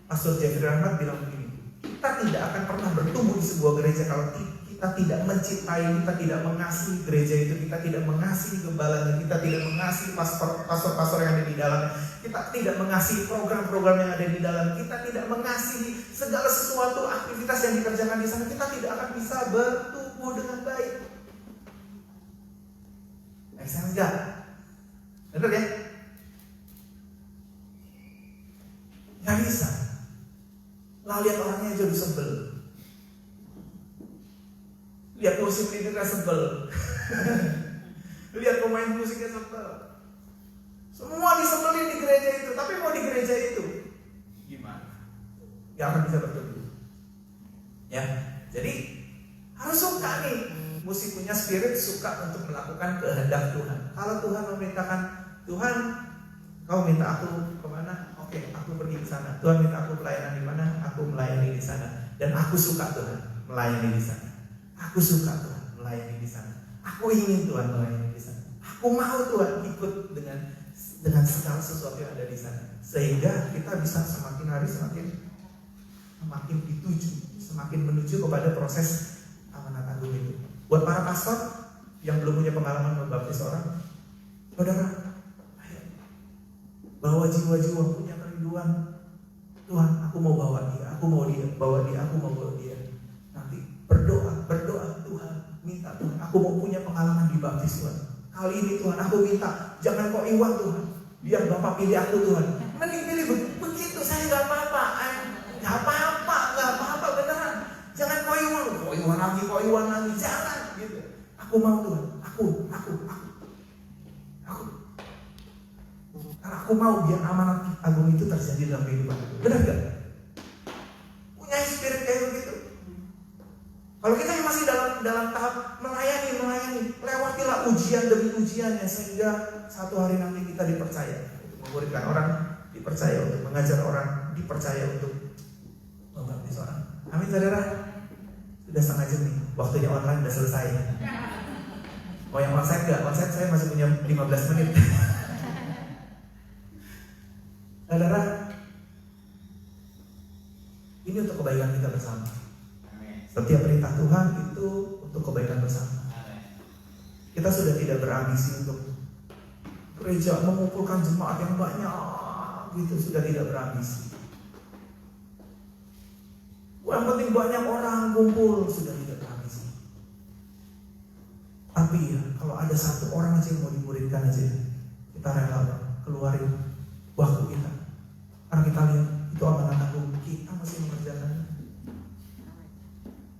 Pastor Jeffrey Rahmat bilang begini, kita tidak akan pernah bertumbuh di sebuah gereja kalau kita tidak mencintai, kita tidak mengasihi gereja itu, kita tidak mengasihi gembalanya, kita tidak mengasihi pastor-pastor yang ada di dalam, kita tidak mengasihi program-program yang ada di dalam, kita tidak mengasihi segala sesuatu aktivitas yang dikerjakan di sana, kita tidak akan bisa bertumbuh dengan baik. Saya enggak, benar ya? Nggak bisa. Lah lihat orangnya aja udah sebel. Lihat musik lidirnya sebel. Lihat pemain musiknya sebel. Semua disebelin di gereja itu. Tapi mau di gereja itu gimana? Gak akan bisa bertumbuh. Ya, jadi harus suka nih. Mesti punya spirit suka untuk melakukan kehendak Tuhan. Kalau Tuhan memerintahkan, Tuhan Kau minta aku kemana? Oke, aku pergi ke sana. Tuhan minta aku pelayanan di mana? Aku melayani di sana. Dan aku suka Tuhan melayani di sana. Aku suka Tuhan melayani di sana. Aku ingin Tuhan melayani di sana. Aku mau Tuhan ikut dengan segala sesuatu yang ada di sana. Sehingga kita bisa semakin hari semakin dituju, semakin menuju kepada proses amanat agung itu. Buat para pastor yang belum punya pengalaman membaptis orang, saudara, bawa jiwa-jiwa punya kerinduan. Tuhan, aku mau bawa dia, aku mau bawa dia. Nanti berdoa Tuhan, minta Tuhan, aku mau punya pengalaman dibaptis Tuhan. Kali ini Tuhan, aku minta, jangan kau Iwan Tuhan, biar Bapak pilih aku Tuhan. Mending pilih begitu, saya nggak apa-apa, beneran. Jangan kau Iwan lagi, jangan gitu. Aku mau Tuhan, aku. Karena aku mau biar amanat agung itu terjadi dalam kehidupan. Benar gak? Punya spirit kayak begitu. Kalau kita masih dalam tahap melayani, lewatilah ujian demi ujiannya sehingga satu hari nanti kita dipercaya untuk memuridkan orang, dipercaya untuk mengajar orang, dipercaya untuk membaptis orang. Amin saudara. Sudah setengah jam nih, waktunya online sudah selesai. Oh yang onsite enggak? Onsite saya masih punya 15 menit. Saudara, ini untuk kebaikan kita bersama. Setiap perintah Tuhan itu untuk kebaikan bersama. Kita sudah tidak berambisi untuk gereja mengumpulkan jemaat yang banyak gitu, sudah tidak berambisi. Yang penting banyak orang kumpul, sudah tidak berambisi. Tapi ya, kalau ada satu orang aja yang mau dimuridkan aja, kita rela keluarin waktu kita. Karena kita lihat itu amanat agung, kita masih mengerjakannya.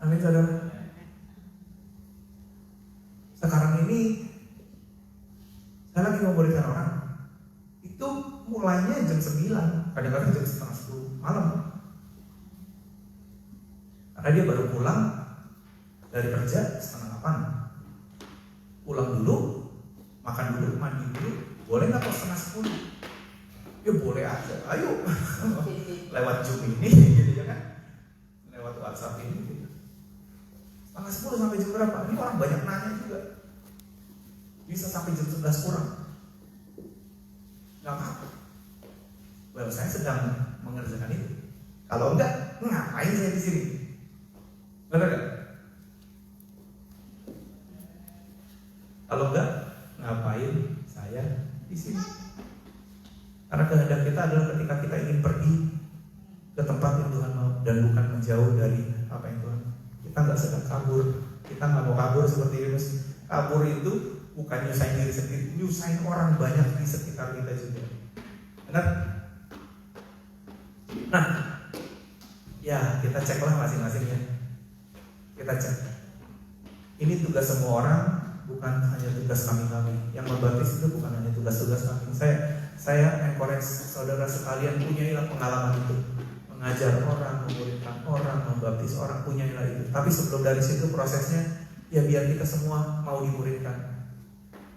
Amin, saudara. Sekarang ini saya lagi memuridkan orang, itu mulainya jam 9, kadang-kadang jam setengah 10 malam. Karena dia baru pulang dari kerja setengah 8. Pulang dulu, makan dulu, mandi dulu. Boleh nggak kok setengah 10? Ya boleh aja, ayo. Lewat Zoom ini gitu ya kan, lewat WhatsApp ini gitu. Setengah 10 sampai jam berapa? Ini orang banyak nanya juga. Bisa sampai jam 11 kurang. Gak apa-apa. Well, saya sedang mengerjakan itu. Kalau enggak, ngapain saya di sini? Benar gak? Kalau enggak, ngapain saya di sini? Karena kehendak kita adalah ketika kita ingin pergi ke tempat yang Tuhan mau dan bukan menjauh dari apa yang Tuhan. Kita nggak sedang kabur, kita nggak mau kabur seperti Yunus. Kabur itu bukan nyusahin diri sendiri, nyusahin orang banyak di sekitar kita juga. Benar? Nah, ya kita ceklah masing-masingnya. Kita cek. Ini tugas semua orang, bukan hanya tugas kami-kami. Yang membaptis itu bukan hanya tugas-tugas kami. Saya encourage saudara sekalian, punyailah pengalaman itu. Mengajar orang, memuridkan orang, membaptis orang, punyailah itu. Tapi sebelum dari situ prosesnya, ya biar kita semua mau dimuridkan.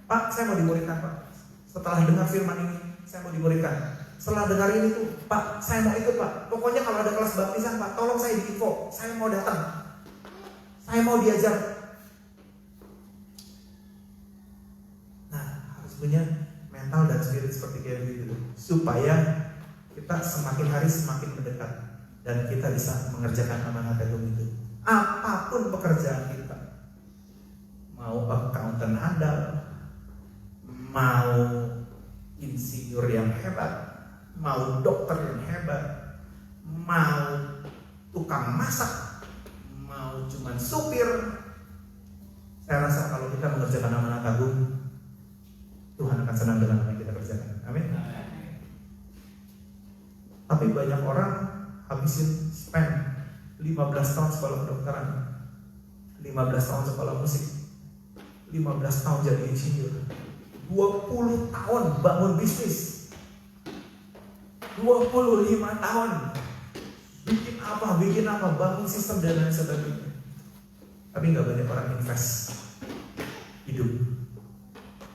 Pak, saya mau dimuridkan Pak. Setelah dengar firman ini, saya mau dimuridkan. Setelah dengar ini tuh, Pak, saya mau ikut Pak. Pokoknya kalau ada kelas baptisan Pak, tolong saya diinfo. Saya mau datang. Saya mau diajar. Nah, harus punya mental dan spirit seperti kayak gitu, supaya kita semakin hari semakin mendekat dan kita bisa mengerjakan amanat agung itu. Apapun pekerjaan kita, mau accountant handal, mau insinyur yang hebat, mau dokter yang hebat, mau tukang masak, mau cuman supir, saya rasa kalau kita mengerjakan amanat agung, Tuhan akan senang dengan apa yang kita kerjakan. Amin. Tapi banyak orang habisin spend 15 tahun sekolah kedokteran, 15 tahun sekolah musik, 15 tahun jadi insinyur, 20 tahun bangun bisnis, 25 tahun bikin apa, bangun sistem dan lain sebagainya. Tapi nggak banyak orang invest hidup.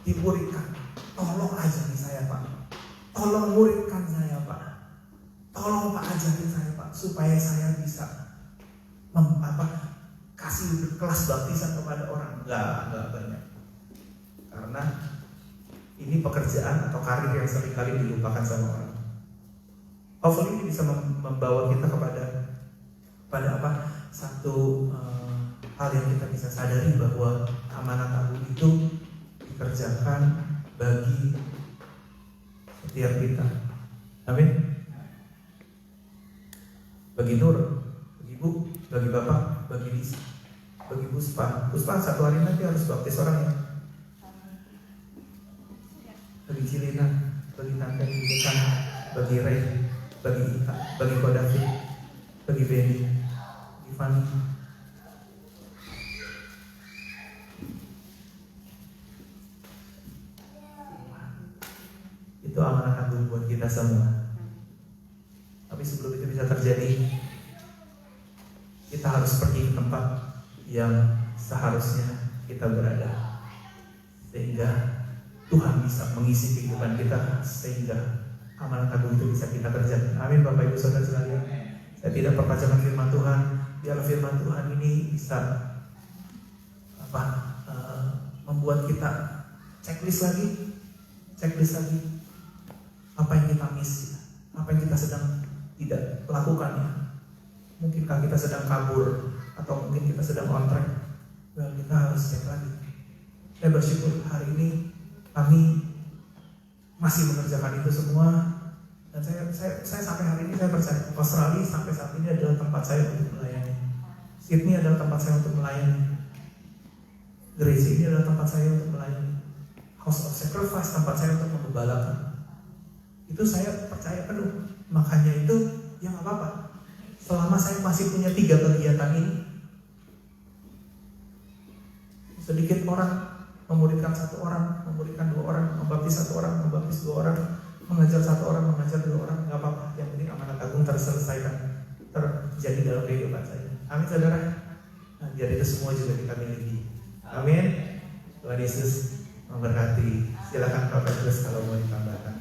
Dimuridkan, tolong ajari saya Pak, tolong muridkan saya Pak, tolong Pak ajarin saya Pak, supaya saya bisa kasih kelas baptisan kepada orang. Nggak banyak. Karena ini pekerjaan atau karir yang seringkali dilupakan sama orang. Hopefully ini bisa membawa kita kepada satu hal yang kita bisa sadari bahwa amanat agung itu dikerjakan bagi setiap kita. Amin. Bagi Nur, bagi Ibu, bagi Bapak, bagi Lisa, bagi Puspa. Puspa satu hari nanti harus baptis orang ya. Bagi Cilina, bagi Tante Yukan, bagi Ray, bagi Ita, bagi Kodafi, bagi Benny, bagi Fanny. Itu amanat agung buat kita semua. Tapi sebelum itu bisa terjadi, kita harus pergi ke tempat yang seharusnya kita berada, sehingga Tuhan bisa mengisi kehidupan kita, sehingga amanat agung itu bisa kita kerjakan. Amin Bapak Ibu Saudara sekalian. Saya tidak perpanjangkan firman Tuhan. Biarlah firman Tuhan ini bisa membuat kita checklist lagi apa yang kita miss, apa yang kita sedang tidak lakukan ya. Mungkinkah kita sedang kabur, atau mungkin kita sedang on track. Kita harus cek lagi. Saya bersyukur hari ini kami masih mengerjakan itu semua, Dan saya sampai hari ini saya percaya Australia sampai saat ini adalah tempat saya untuk melayani. Sydney adalah tempat saya untuk melayani. Gereja ini adalah tempat saya untuk melayani. House of Sacrifice tempat saya untuk menggembalakan. Itu saya percaya penuh. Makanya itu ya nggak apa-apa. Selama saya masih punya 3 kegiatan ini, sedikit orang memuridkan 1 orang, memuridkan 2 orang, membaptis 1 orang, membaptis 2 orang, mengajar 1 orang, mengajar 2 orang, nggak apa-apa. Yang penting amanat agung terselesaikan, terjadi dalam kehidupan saya. Amin saudara. Nah, biar itu semua juga kita miliki. Amin. Tuhan Yesus memberkati. Silakan Pak Petrus kalau mau ditambahkan.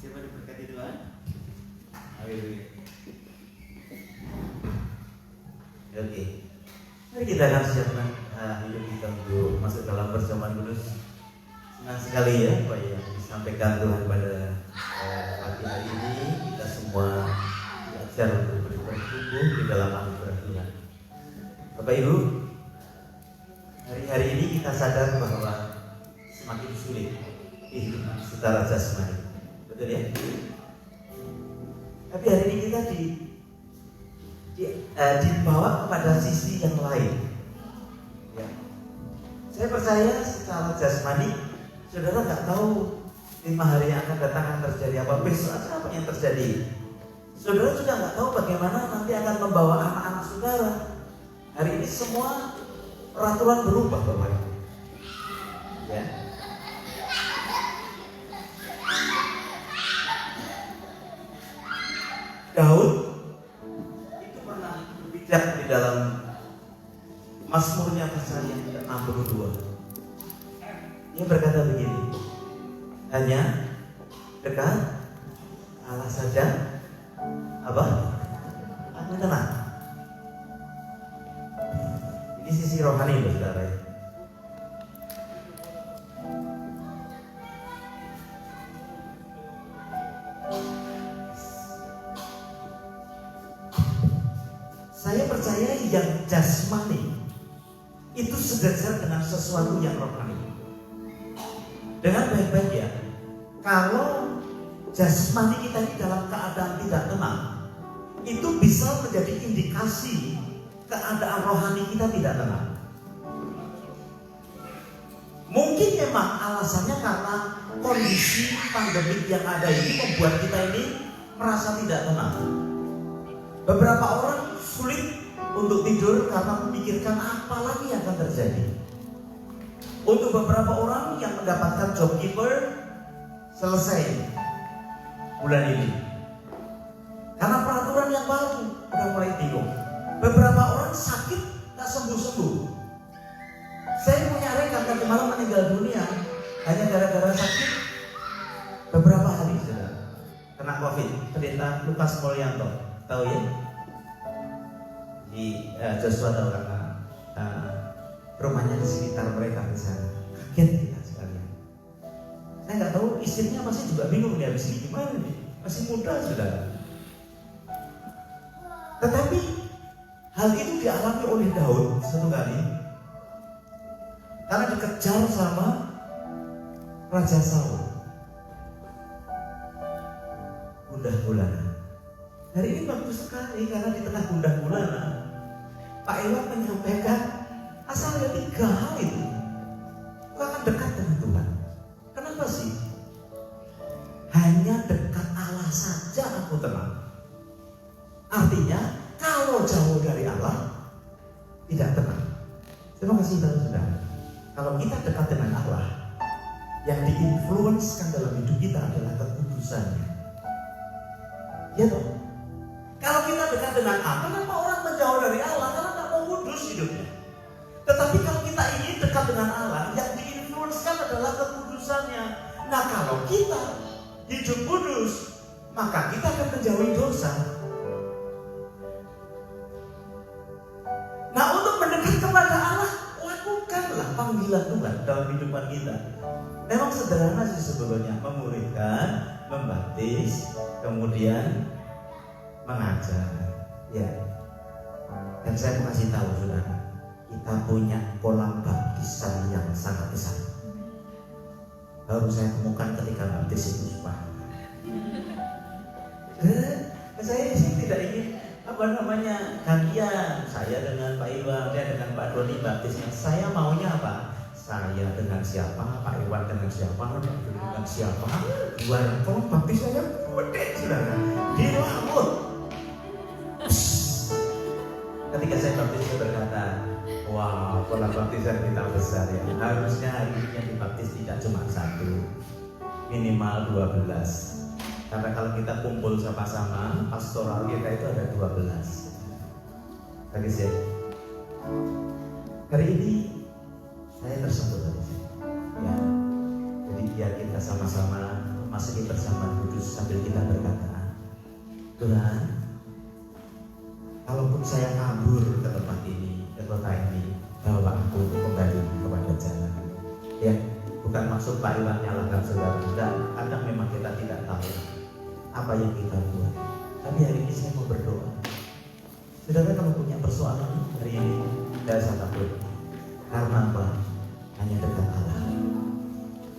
Siapa diberkati Tuhan? Haleluya. Oke. Mari kita akan siapkan hidup kita untuk masuk dalam perjamuan kudus. Senang sekali ya Pak yang disampaikan Tuhan pada pagi hari ini. Kita semua diajar untuk bertumbuh di dalam anugerah Tuhan. Bapak Ibu, hari-hari ini kita sadar bahwa semakin sulit kehidupan secara jasmani. Betul ya? Tapi hari ini kita dibawa kepada sisi yang lain. Ya. Saya percaya secara jasmani, saudara nggak tahu 5 hari yang akan datang akan terjadi apa, besok apa yang terjadi. Saudara juga nggak tahu bagaimana nanti akan membawa anak-anak saudara. Hari ini semua peraturan berubah, Bapak Ibu. Ya. Daud itu pernah berbicara di dalam Mazmurnya pasal yang ke-62. Dia berkata begini, hanya dekat Allah saja apa? Aku tenang. Ini sisi rohani, saudara. Saya percaya yang jasmani itu sejajar dengan sesuatu yang rohani. Dengan baik-baik ya, kalau jasmani kita ini dalam keadaan tidak tenang, itu bisa menjadi indikasi keadaan rohani kita tidak tenang. Mungkin memang alasannya karena kondisi pandemik yang ada ini membuat kita ini merasa tidak tenang. Beberapa orang sulit untuk tidur karena memikirkan apa lagi yang akan terjadi. Untuk beberapa orang yang mendapatkan job keeper selesai bulan ini karena peraturan yang baru, udah mulai bingung. Beberapa orang sakit tak sembuh-sembuh. Saya punya rekan yang kemarin meninggal dunia hanya gara-gara sakit beberapa hari sudah kena COVID. Pendeta Lukas Mulyanto, tahu ya? Di Joshua tahu karena rumahnya di sekitar mereka di sana. Kaget kita sekalian. Saya nggak tahu, istrinya masih juga bingung nih habis ini gimana nih, masih muda sudah. Tetapi hal itu dialami oleh Daud satu kali karena dikejar sama Raja Saul. Gundah gulana. Hari ini bagus sekali karena di tengah gundah gulana Pak Ewan menyampaikan asalnya 3 hal itu. Kau akan dekat dengan Tuhan. Kenapa sih? Hanya dekat Allah saja aku tenang. Artinya kalau jauh dari Allah tidak tenang. Terima kasih saudara. Kalau kita dekat dengan Allah, yang diinfluenskan dalam hidup kita adalah kekudusannya. Ya toh? Kalau kita dekat dengan Allah, kenapa orang menjauh dari Allah? Karena tak mau kudus hidupnya. Tetapi kalau kita ingin dekat dengan Allah, yang diinfluenskan adalah kekudusannya. Nah, kalau kita hidup kudus, maka kita akan menjauhi dosa. Nah, untuk mendekat kepada Allah, lakukanlah panggilan Tuhan dalam kehidupan kita. Memang sederhana sih sebetulnya, memuridkan, membaptis, kemudian mengajar. Ya. Dan saya mau kasih tahu saudara, kita punya kolam baptisan yang sangat besar. Baru saya temukan ketika baptis itu, Pak. Saya sih tidak ingin gantian. Saya dengan Pak Iwan, dia dengan Pak Doni baptisnya. Saya maunya apa? Saya dengan siapa, Pak Iwan dengan siapa, Pak Doni dengan siapa. Luar kolam baptis saya gede, saudara. Di laut. Ketika saya baptis, saya berkata, wah, kolam baptisan kita besar ya. Harusnya hari ini yang dibaptis tidak cuma 1, minimal 12. Karena kalau kita kumpul sama-sama, pastoral kita itu ada 12. Tadi saya, hari ini saya tersentuh tadi saya. Ya, jadi biar kita sama-sama masuki perjamuan kudus sambil kita berkata, Tuhan, kalaupun saya kabur ke tempat ini, ke kota ini, bawa aku kembali kepada jalan. Ya, bukan maksud Pak Iwan nyalakan saudara. Dan kadang memang kita tidak tahu apa yang kita buat. Tapi hari ini saya mau berdoa. Saudara kalau punya persoalan hari ini, tidak usah takut. Karena apa? Hanya dekat Allah.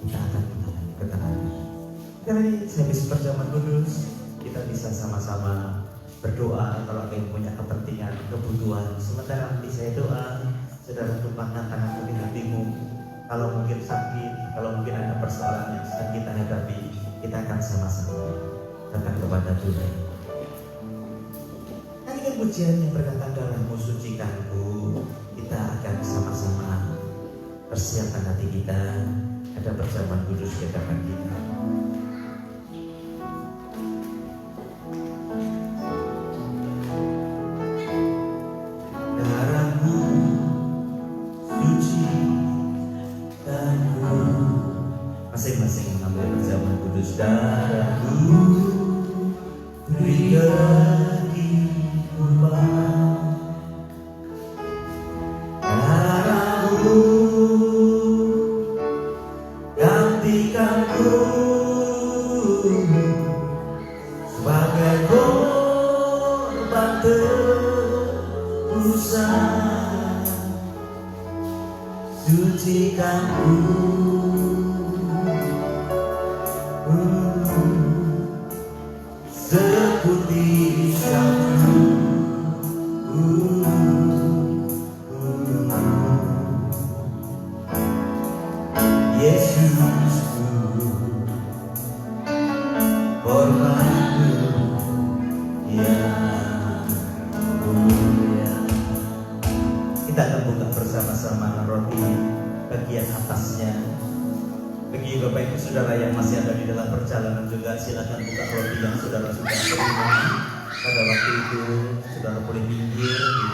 Kita akan mengalami ketenangan. Karena ini saya habis perjamuan kudus, kita bisa sama-sama berdoa. Kalau ada yang punya kepentingan, kebutuhan, sementara nanti saya doa, saudara tumpahkan tangan di hatimu. Kalau mungkin sakit, kalau mungkin ada persoalan yang sedang kita hadapi, kita akan sama-sama datang kepada Tuhan. Nyanyikan pujian yang berkata, darahmu sucikanku. Kita akan sama-sama persiapkan hati kita, ada perjamuan kudus di hadapan kita. Masing-masing mengambil perjamuan kudus. Darahku berikan di umat, darahmu gantikanku sebagai korban tebusan, sucikanku seputih salju. Yesusku, korbanmu yang mulia. Kita akan buka bersama-sama roti bagian atasnya. Bagi Bapak Ibu Saudara yang masih ada di dalam perjalanan juga, silakan buka roti yang saudara sudah terima. Pada waktu itu saudara boleh minggir di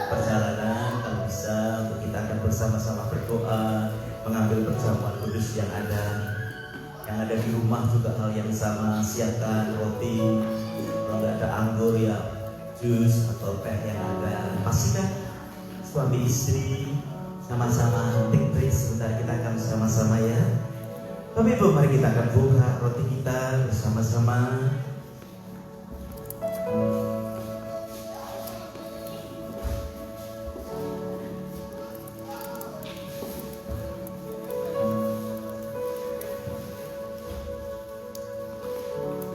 perjalanan kalau bisa, untuk kita akan bersama-sama berdoa, mengambil perjamuan kudus yang ada. Yang ada di rumah juga hal yang sama, siapkan roti. Kalau nggak ada anggur ya jus atau teh yang ada. Pastikan suami istri sama-sama take break sebentar, kita akan bersama-sama ya. Tapi Ibu, mari kita akan buka roti kita bersama-sama.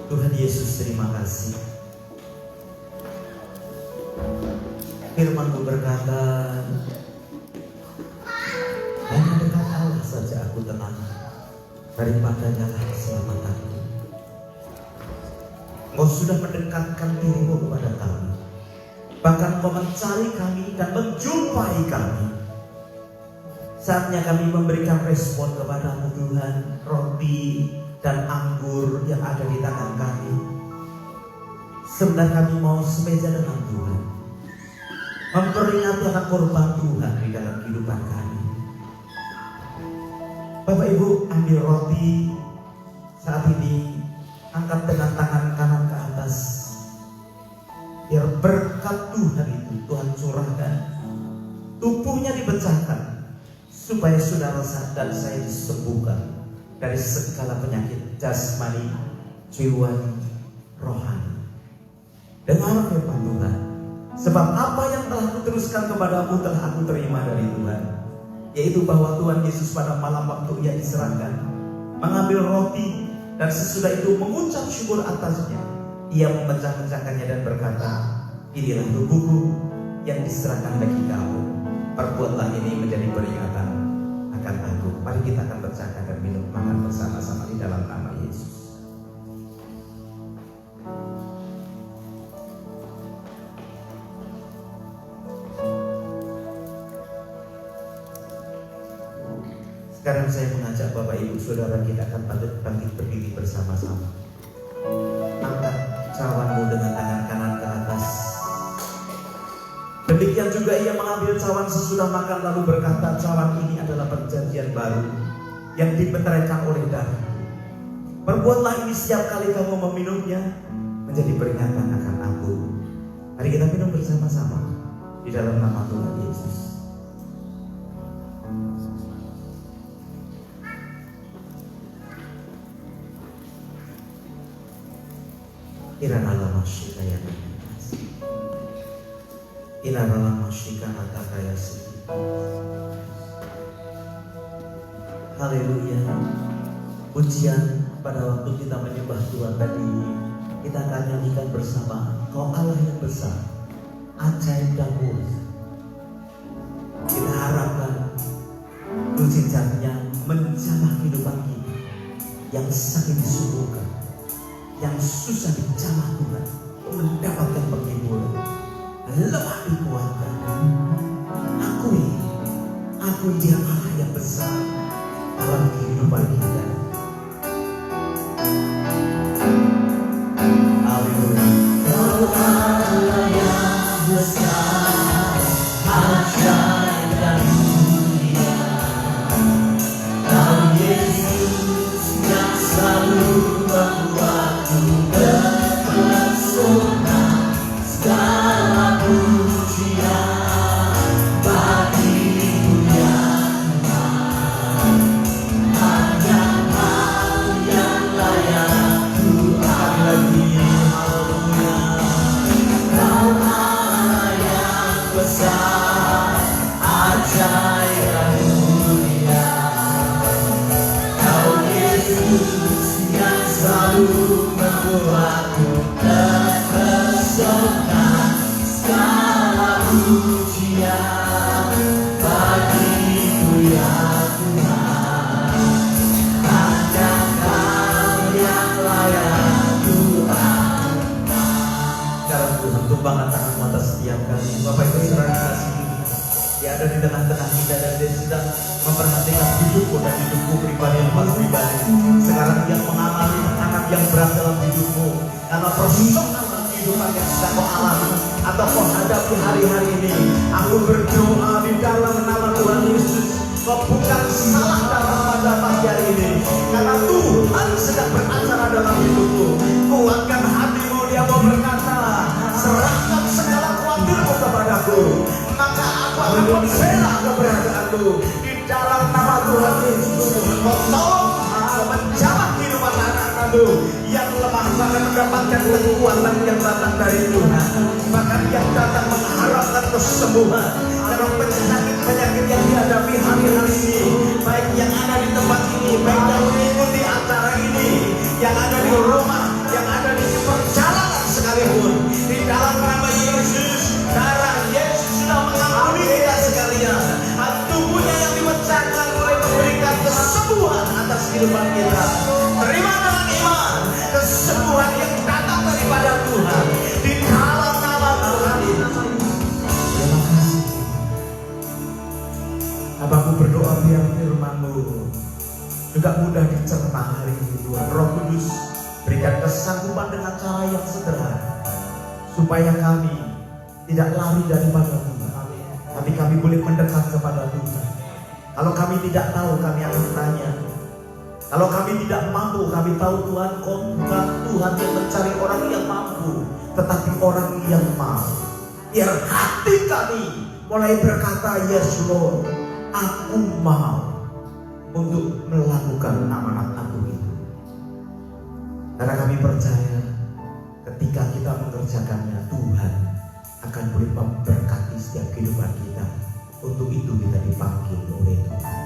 Tuhan Yesus, terima kasih. Firman-Mu berkata, hanya dekat Allah saja aku tenang, daripadanya lah keselamatanku. Engkau sudah mendekatkan dirimu kepada kami, bahkan Engkau mencari kami dan menjumpai kami. Saatnya kami memberikan respon kepada-Mu Tuhan. Roti dan anggur yang ada di tangan kami, sebenarnya kami mau semeja dengan Tuhan, memperingati akan korban Tuhan di dalam kehidupan kami. Bapak Ibu, ambil roti saat ini, angkat dengan tangan kanan ke atas, biar berkat Tuhan itu Tuhan curahkan, tubuhnya dipecahkan, supaya saudara dan saya disembuhkan dari segala penyakit jasmani, jiwa, rohani. Dengar firman Tuhan, Sebab apa yang telah kuteruskan kepadamu telah aku terima dari Tuhan, yaitu bahwa Tuhan Yesus pada malam waktu ia diserahkan mengambil roti, dan sesudah itu mengucap syukur atasnya, ia memecah-mecahkannya dan berkata, inilah tubuhku yang diserahkan bagi kamu, perbuatlah ini menjadi peringatan akan aku. Mari kita akan pecahkan dan minum makan bersama-sama di dalam nama Yesus. Sekarang saya mengajak Bapak Ibu Saudara, kita akan bangkit berdiri bersama-sama. Angkat cawanmu dengan tangan kanan ke atas. Demikian juga ia mengambil cawan sesudah makan lalu berkata, cawan ini adalah perjanjian baru yang dibenteraikan oleh darah. Perbuatlah ini setiap kali kamu meminumnya menjadi peringatan akan aku. Mari kita minum bersama-sama di dalam nama Tuhan Yesus. Iranalah masyika ya Iranalah masyika kaya sedih. Haleluya. Pujian pada waktu kita menyembah Tuhan tadi, kita akan nyanyikan bersama, Kau Allah yang besar, ajaib dan mulia. Kita harapkan mujizatnya menjamah kehidupan kita yang sakit disembuhkan, yang susah dijamah Tuhan, mendapatkan penghiburan, lemah dikuatkan. Aku Dia Allah yang besar dalam kehidupan kita. Haleluya. Kau Allah yang besar, ajaib dan mulia. Kau Yesus yang selalu membuatku terpesona. Segala pujian bagimu yang Tuhan, hanya Kau yang layak Tuhan lagi. Haleluya. Kau Allah yang besar, ajaib dan mulia. Kau Yesus yang selalu membuatku terpesona. Segala pujian bagimu ya Tuhan, hanya Kau yang layak Tuhan. Dalam Tuhan, tumpahkan tanganmu atas setiap kami. Bapak Ibu Saudara dikasihi, Dia ada di tengah-tengah kita dan Dia sedang memperhatikan hidupku dan hidupku pribadi yang paling pribadi. Sekarang Dia mengamati tekanan yang berat dalam hidupmu, karena persoalan kehidupan yang sedang kau alami atau kau hadapi hari-hari ini. Aku berdoa di dalam nama Tuhan Yesus, kau bukan salah dalam pada pagi hari ini, karena Tuhan sedang beracara dalam hidupmu. Kuatkan hatimu, Dia mau berkata, serahkan segala khawatirmu kepadaku, maka aku akan membela keberadaanmu. Di dalam nama Tuhan Yesus, kau tolong menjawab kehidupan anak-anakmu yang lemah, bahkan mendapatkan kekuatan yang datang dari Tuhan, bahkan yang datang mengharapkan kesembuhan dalam penyakit-penyakit yang dihadapi hari-hari ini, baik yang ada di tempat ini, baik yang mengikuti acara ini, yang ada di rumah, yang ada di perjalanan sekalipun. Di dalam nama Yesus, darah Yesus sudah mengampuni kita sekalian. Tubuhnya yang dipecahkan oleh memberikan kesembuhan atas kehidupan kita. Terima dengan iman kesembuhan yang datang daripada Tuhan di dalam nama Tuhan Yesus. Terima kasih. Aku berdoa biar firman-Mu juga mudah dicerna hari ini Tuhan. Roh Kudus, berikan kesanggupan dengan cara yang sederhana, supaya kami tidak lari daripada Tuhan, tapi kami boleh mendekat kepada Tuhan. Kalau kami tidak tahu, kami akan tanya. Kalau kami tidak mampu, kami tahu Tuhan, Kau bukan Tuhan yang mencari orang yang mampu, tetapi orang yang mau. Biar hati kami mulai berkata, yes Lord, aku mau untuk melakukan amanat aku itu. Karena kami percaya ketika kita mengerjakannya, Tuhan akan boleh memberkati setiap kehidupan kita. Untuk itu kita dipanggil oleh Tuhan.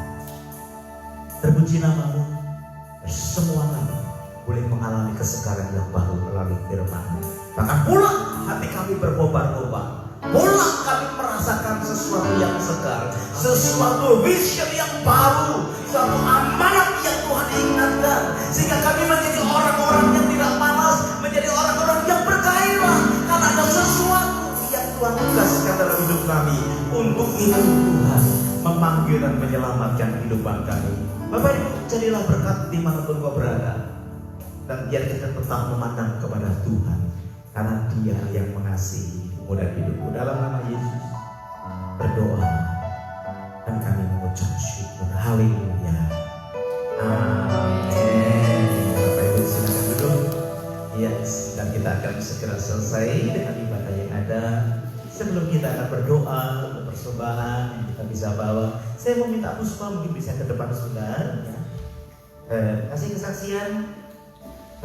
Terpuji namamu. Semua kami boleh mengalami kesegaran yang baru melalui firman. Bahkan pulang hati kami berkobar-kobar. Pulang kami merasakan sesuatu yang segar, sesuatu vision yang baru, suatu amanat yang Tuhan ingatkan, sehingga kami menjadi orang-orang yang tidak malas, menjadi orang-orang yang bergairah, karena ada sesuatu yang Tuhan tugaskan dalam hidup kami. Untuk itu Tuhan memanggil dan menyelamatkan kehidupan kami. Bapak Ibu, jadilah berkat dimanapun kau berada, dan biar kita tetap memandang kepada Tuhan, karena Dia yang mengasihi dan hidupmu. Dalam nama Yesus berdoa dan kami mengucap syukur. Haleluya. Amin. Bapak Ibu silakan duduk. Yes, dan kita akan segera selesai dengan ibadah yang ada. Sebelum kita akan berdoa untuk persembahan yang kita bisa bawa, saya mau minta Puspa mungkin bisa ke depan sebentar ya. Kasih kesaksian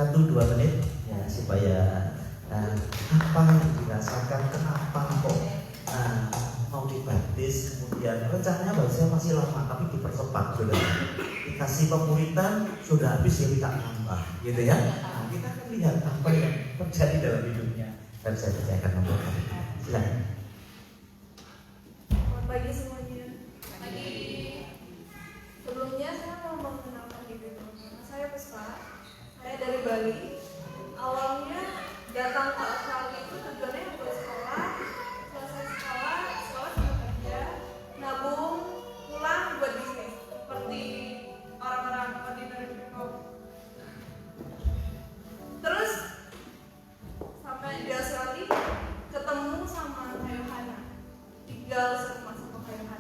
1-2 menit ya, supaya apa yang dirasakan, kenapa kok mau dibaptis, kemudian rencananya saya masih lama tapi dipercepat, sudah dikasih pemuritan sudah habis ya minta nambah gitu ya. Nah, kita akan lihat apa yang terjadi dalam hidupnya dan saya percaya akan memberkati. Silakan. Selamat pagi semuanya. Pagi. Sebelumnya saya mau mengenalkan diri teman-teman. Saya Puspa. Saya dari Bali. Awalnya datang ke Australia itu tujuannya buat sekolah, selesai sekolah sama kerja, nabung, pulang buat bisnis seperti orang-orang ordinary people. Terus sampai di Australia ketemu sama Kayu Hana, tinggal serumah sama Kayu Hana.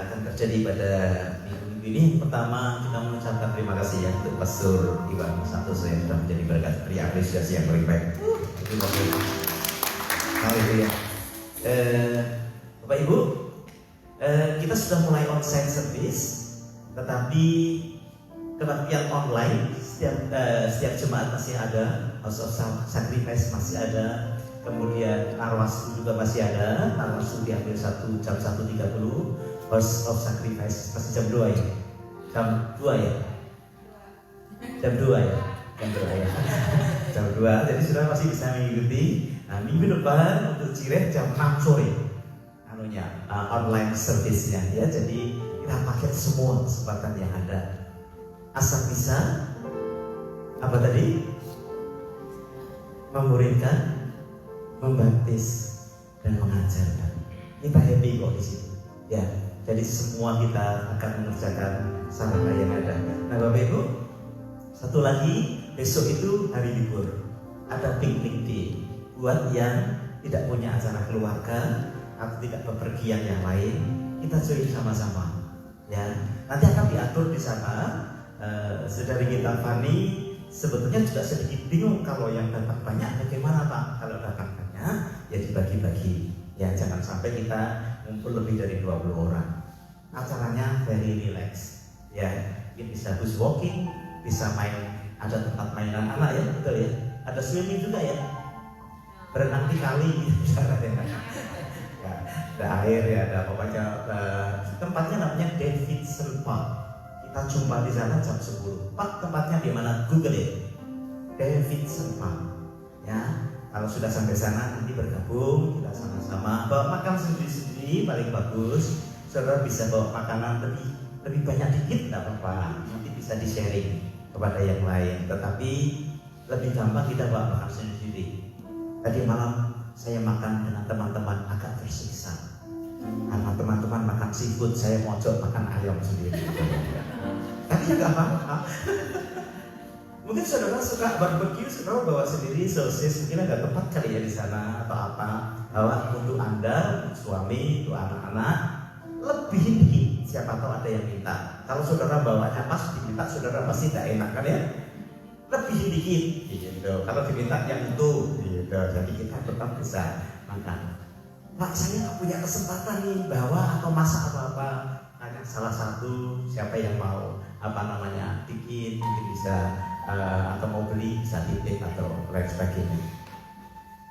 akan terjadi pada minggu ini. Pertama, kita mengucapkan terima kasih ya untuk Pastor Iwan Santoso yang sudah menjadi berkat, beri apresiasi yang paling baik. Terima kasih. Haleluya. Bapak Ibu, kita sudah mulai onsite service, tetapi kebaktian online setiap jemaat masih ada, House of Sacrifice masih ada, kemudian Arwasu juga masih ada. Arwasu diambil jam 1.30, House of Sacrifice masih jam 2 ya? Jam 2 ya? Jam 2 ya? Jam 2 ya? Jam 2, jadi sudah masih bisa mengikuti. Nah, minggu depan untuk Cireh jam 6 sore online service-nya ya. Jadi kita pakai semua kesempatan yang ada. Asal bisa apa tadi? Memuridkan, membaptis, dan mengajarkan. Kita happy kok di situ. Ya, jadi semua kita akan mengerjakan sarana yang ada. Nah, Bapak Ibu, satu lagi, besok itu hari libur. Ada picnic day buat yang tidak punya acara keluarga atau tidak bepergian yang lain. Kita join sama-sama. Ya, nanti akan diatur di sana. Saudari kita Fani sebetulnya juga sedikit bingung kalau yang datang banyak bagaimana Pak? Kalau datang banyak ya dibagi-bagi. Ya, jangan sampai kita ngumpul lebih dari 20 orang. Acaranya very relax. Ya, mungkin bisa bushwalking, bisa main, ada tempat mainan anak ya, betul ya. Ada swimming juga ya. Berenang di kali gitu ya, ada air ya, ada apa aja. Tempatnya namanya Davidson Park. Kita jumpa di sana jam 10. Pak, tempatnya di mana? Google ya. Davidson Park. Ya, kalau sudah sampai sana nanti bergabung, kita sama-sama bawa makan sendiri-sendiri paling bagus. Saudara bisa bawa makanan lebih banyak dikit enggak apa-apa. Nanti bisa di-sharing kepada yang lain. Tetapi lebih gampang kita bawa makan sendiri. Tadi malam saya makan dengan teman-teman agak tersiksa. Karena teman-teman makan seafood, saya mojok makan ayam sendiri. Tapi ya nggak apa-apa. Mungkin saudara suka barbecue, saudara bawa sendiri sosis, mungkin ada tempat kali ya di sana atau apa. Bawa untuk Anda, untuk suami, untuk anak-anak, lebihin dikit. Siapa tahu ada yang minta. Kalau saudara bawanya pas diminta, saudara pasti tidak enak kan ya? Lebihin dikit, gitu. Kalau diminta yang itu, gitu. Jadi kita tetap bisa makan. Pak, saya nggak punya kesempatan nih bawa atau masak apa-apa. Hanya salah satu siapa yang mau bikin mungkin bisa atau mau beli bisa titip atau lain sebagainya.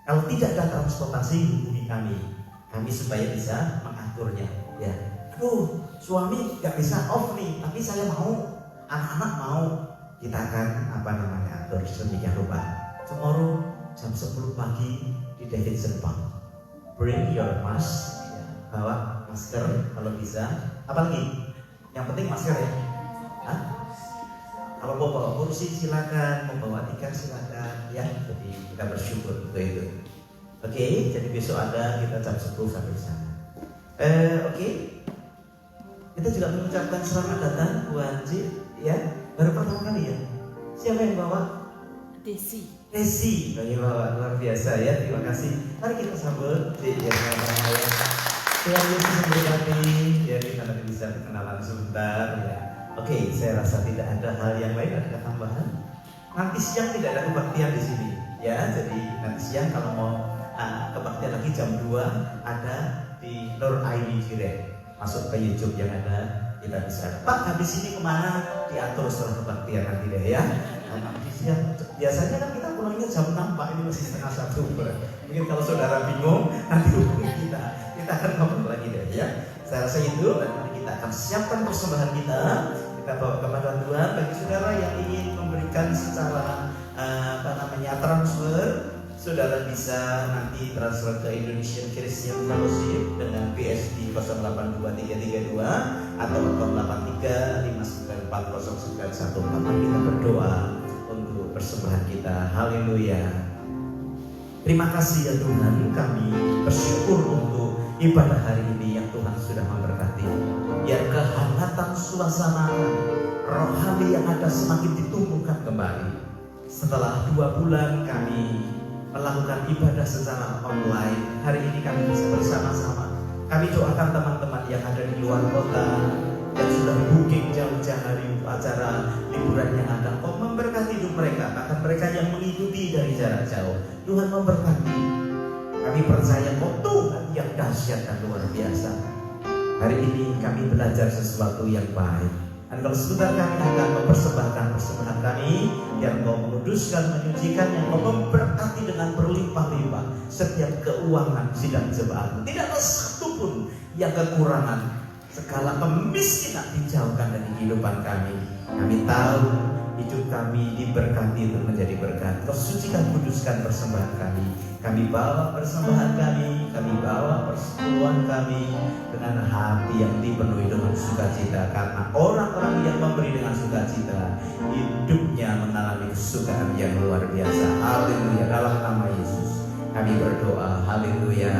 Kalau tidak ada transportasi, hubungi kami supaya bisa mengaturnya. Ya, aduh suami nggak bisa off nih, tapi saya mau, anak-anak mau, kita akan atur sedemikian rupa. Tomorrow jam 10 pagi di Davidson Park. Bring your mask, bawa masker kalau bisa. Apalagi? Yang penting masker ya. Hah? Kalau mau bawa kursi silakan, mau bawa tikar silakan. Ya, jadi kita bersyukur untuk itu. Oke, jadi besok ada kita jam 10 sampai di sana. Oke. Kita juga mengucapkan selamat datang Bu Anji, ya. Baru pertama kali ya. Siapa yang bawa? Desi. Desi, bawa luar biasa ya. Terima kasih. Mari kita sambut di Tuhan Yesus memberkati. Ya, kita nanti bisa kenalan sebentar ya. Oke, saya rasa tidak ada hal yang lain, ada tambahan. Nanti siang tidak ada kebaktian di sini, ya. Jadi nanti siang kalau mau kebaktian lagi jam 2 ada di Nur Aini Cireh. Masuk ke YouTube yang ada, kita bisa. Pak, habis ini kemana? Diatur setelah kebaktian nanti deh ya. Nanti siang. Biasanya kan kita pulangnya jam 6, Pak. Ini masih setengah 1. Mungkin kalau saudara bingung, nanti hubungi kita. Kita akan ngobrol lagi deh ya. Saya rasa itu. Dan nanti kita akan siapkan persembahan kita. Kita bawa kepada Tuhan. Bagi saudara yang ingin memberikan secara transfer, saudara bisa nanti transfer ke Indonesian Christian Fellowship dengan BSD 082332 atau 0835940914. Kita berdoa untuk persembahan kita. Haleluya. Terima kasih ya Tuhan, kami bersyukur untuk ibadah hari ini yang Tuhan sudah memberkati. Biar kehangatan suasana rohani yang ada semakin ditumbuhkan kembali. Setelah 2 bulan kami melakukan ibadah secara online, hari ini kami bisa bersama-sama. Kami doakan teman-teman yang ada di luar kota, yang sudah booking jauh-jauh hari acara liburan yang ada, Kau memberkati hidup mereka. Bahkan mereka yang mengikuti dari jarak jauh, Tuhan memberkati. Kami percaya Kau Tuhan yang dahsyat dan luar biasa. Hari ini kami belajar sesuatu yang baik. Dan kalau sebentar kami akan mempersembahkan persembahan kami, biar Kau menguduskan, menyucikan, yang Kau memberkati dengan berlimpah-limpah setiap keuangan sidang jemaat. Tidak ada satu pun yang kekurangan. Segala kemiskinan dijauhkan dari kehidupan kami. Kami tahu hidup kami diberkati untuk menjadi berkat. Kau sucikan, kuduskan persembahan kami. Kami bawa persembahan kami bawa persekutuan kami dengan hati yang dipenuhi dengan sukacita. Karena orang-orang yang memberi dengan sukacita, hidupnya mengalami kesukaan yang luar biasa. Haleluya. Dalam nama Yesus kami berdoa. Haleluya.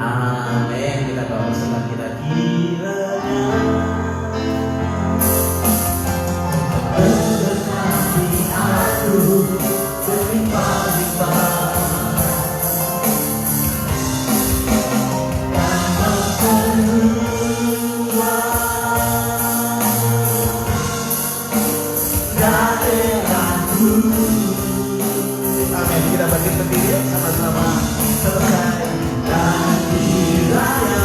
Amin. Kita bawa persembahan kita kiranya berkati aku berlimpah-limpah. Amin. Kita bangkit berdiri sama-sama selesai. Dan kiranya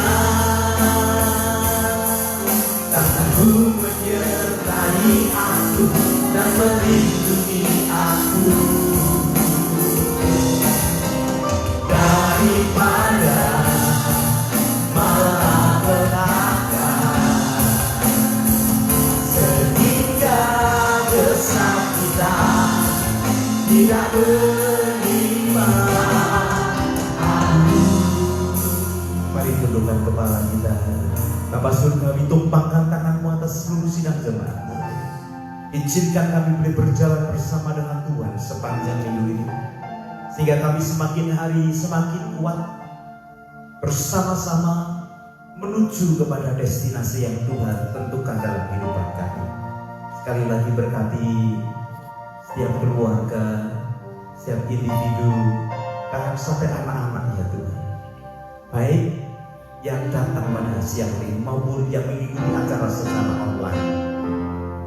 tanganmu menyertai aku dan melindungi aku daripada malapetaka, sehingga kesakitan tidak menimpa aku. Mari tundukkan kepala kita. Bapa surga, kami tumpangkan tanganmu atas seluruh sidang jemaat. Izinkan kami boleh berjalan bersama dengan Tuhan sepanjang minggu ini, sehingga kami semakin hari semakin kuat bersama-sama menuju kepada destinasi yang Tuhan tentukan dalam kehidupan kami. Sekali lagi berkati setiap keluarga, setiap individu, bahkan sampai anak-anak ya Tuhan. Baik yang datang pada siang ini maupun yang mengikuti acara secara online.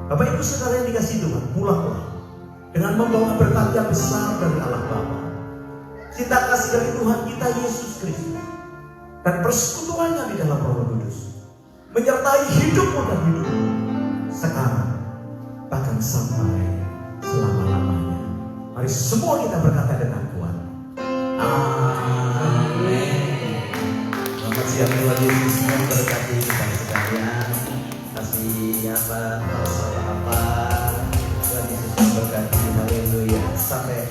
Bapak Ibu Saudara yang dikasihi Tuhan, pulanglah dengan membawa berkat yang besar dari Allah Bapa, cinta kasih dari Tuhan kita Yesus Kristus, dan persekutuannya di dalam Roh Kudus menyertai hidupmu dan hidupmu sekarang bahkan sampai selama-lamanya. Mari semua kita berkata dengan kuat, amin. Selamat siang Tuhan Yesus memberkati kita sekalian. Kasih apa, Tuhan Yesus memberkati. Haleluya. Sampai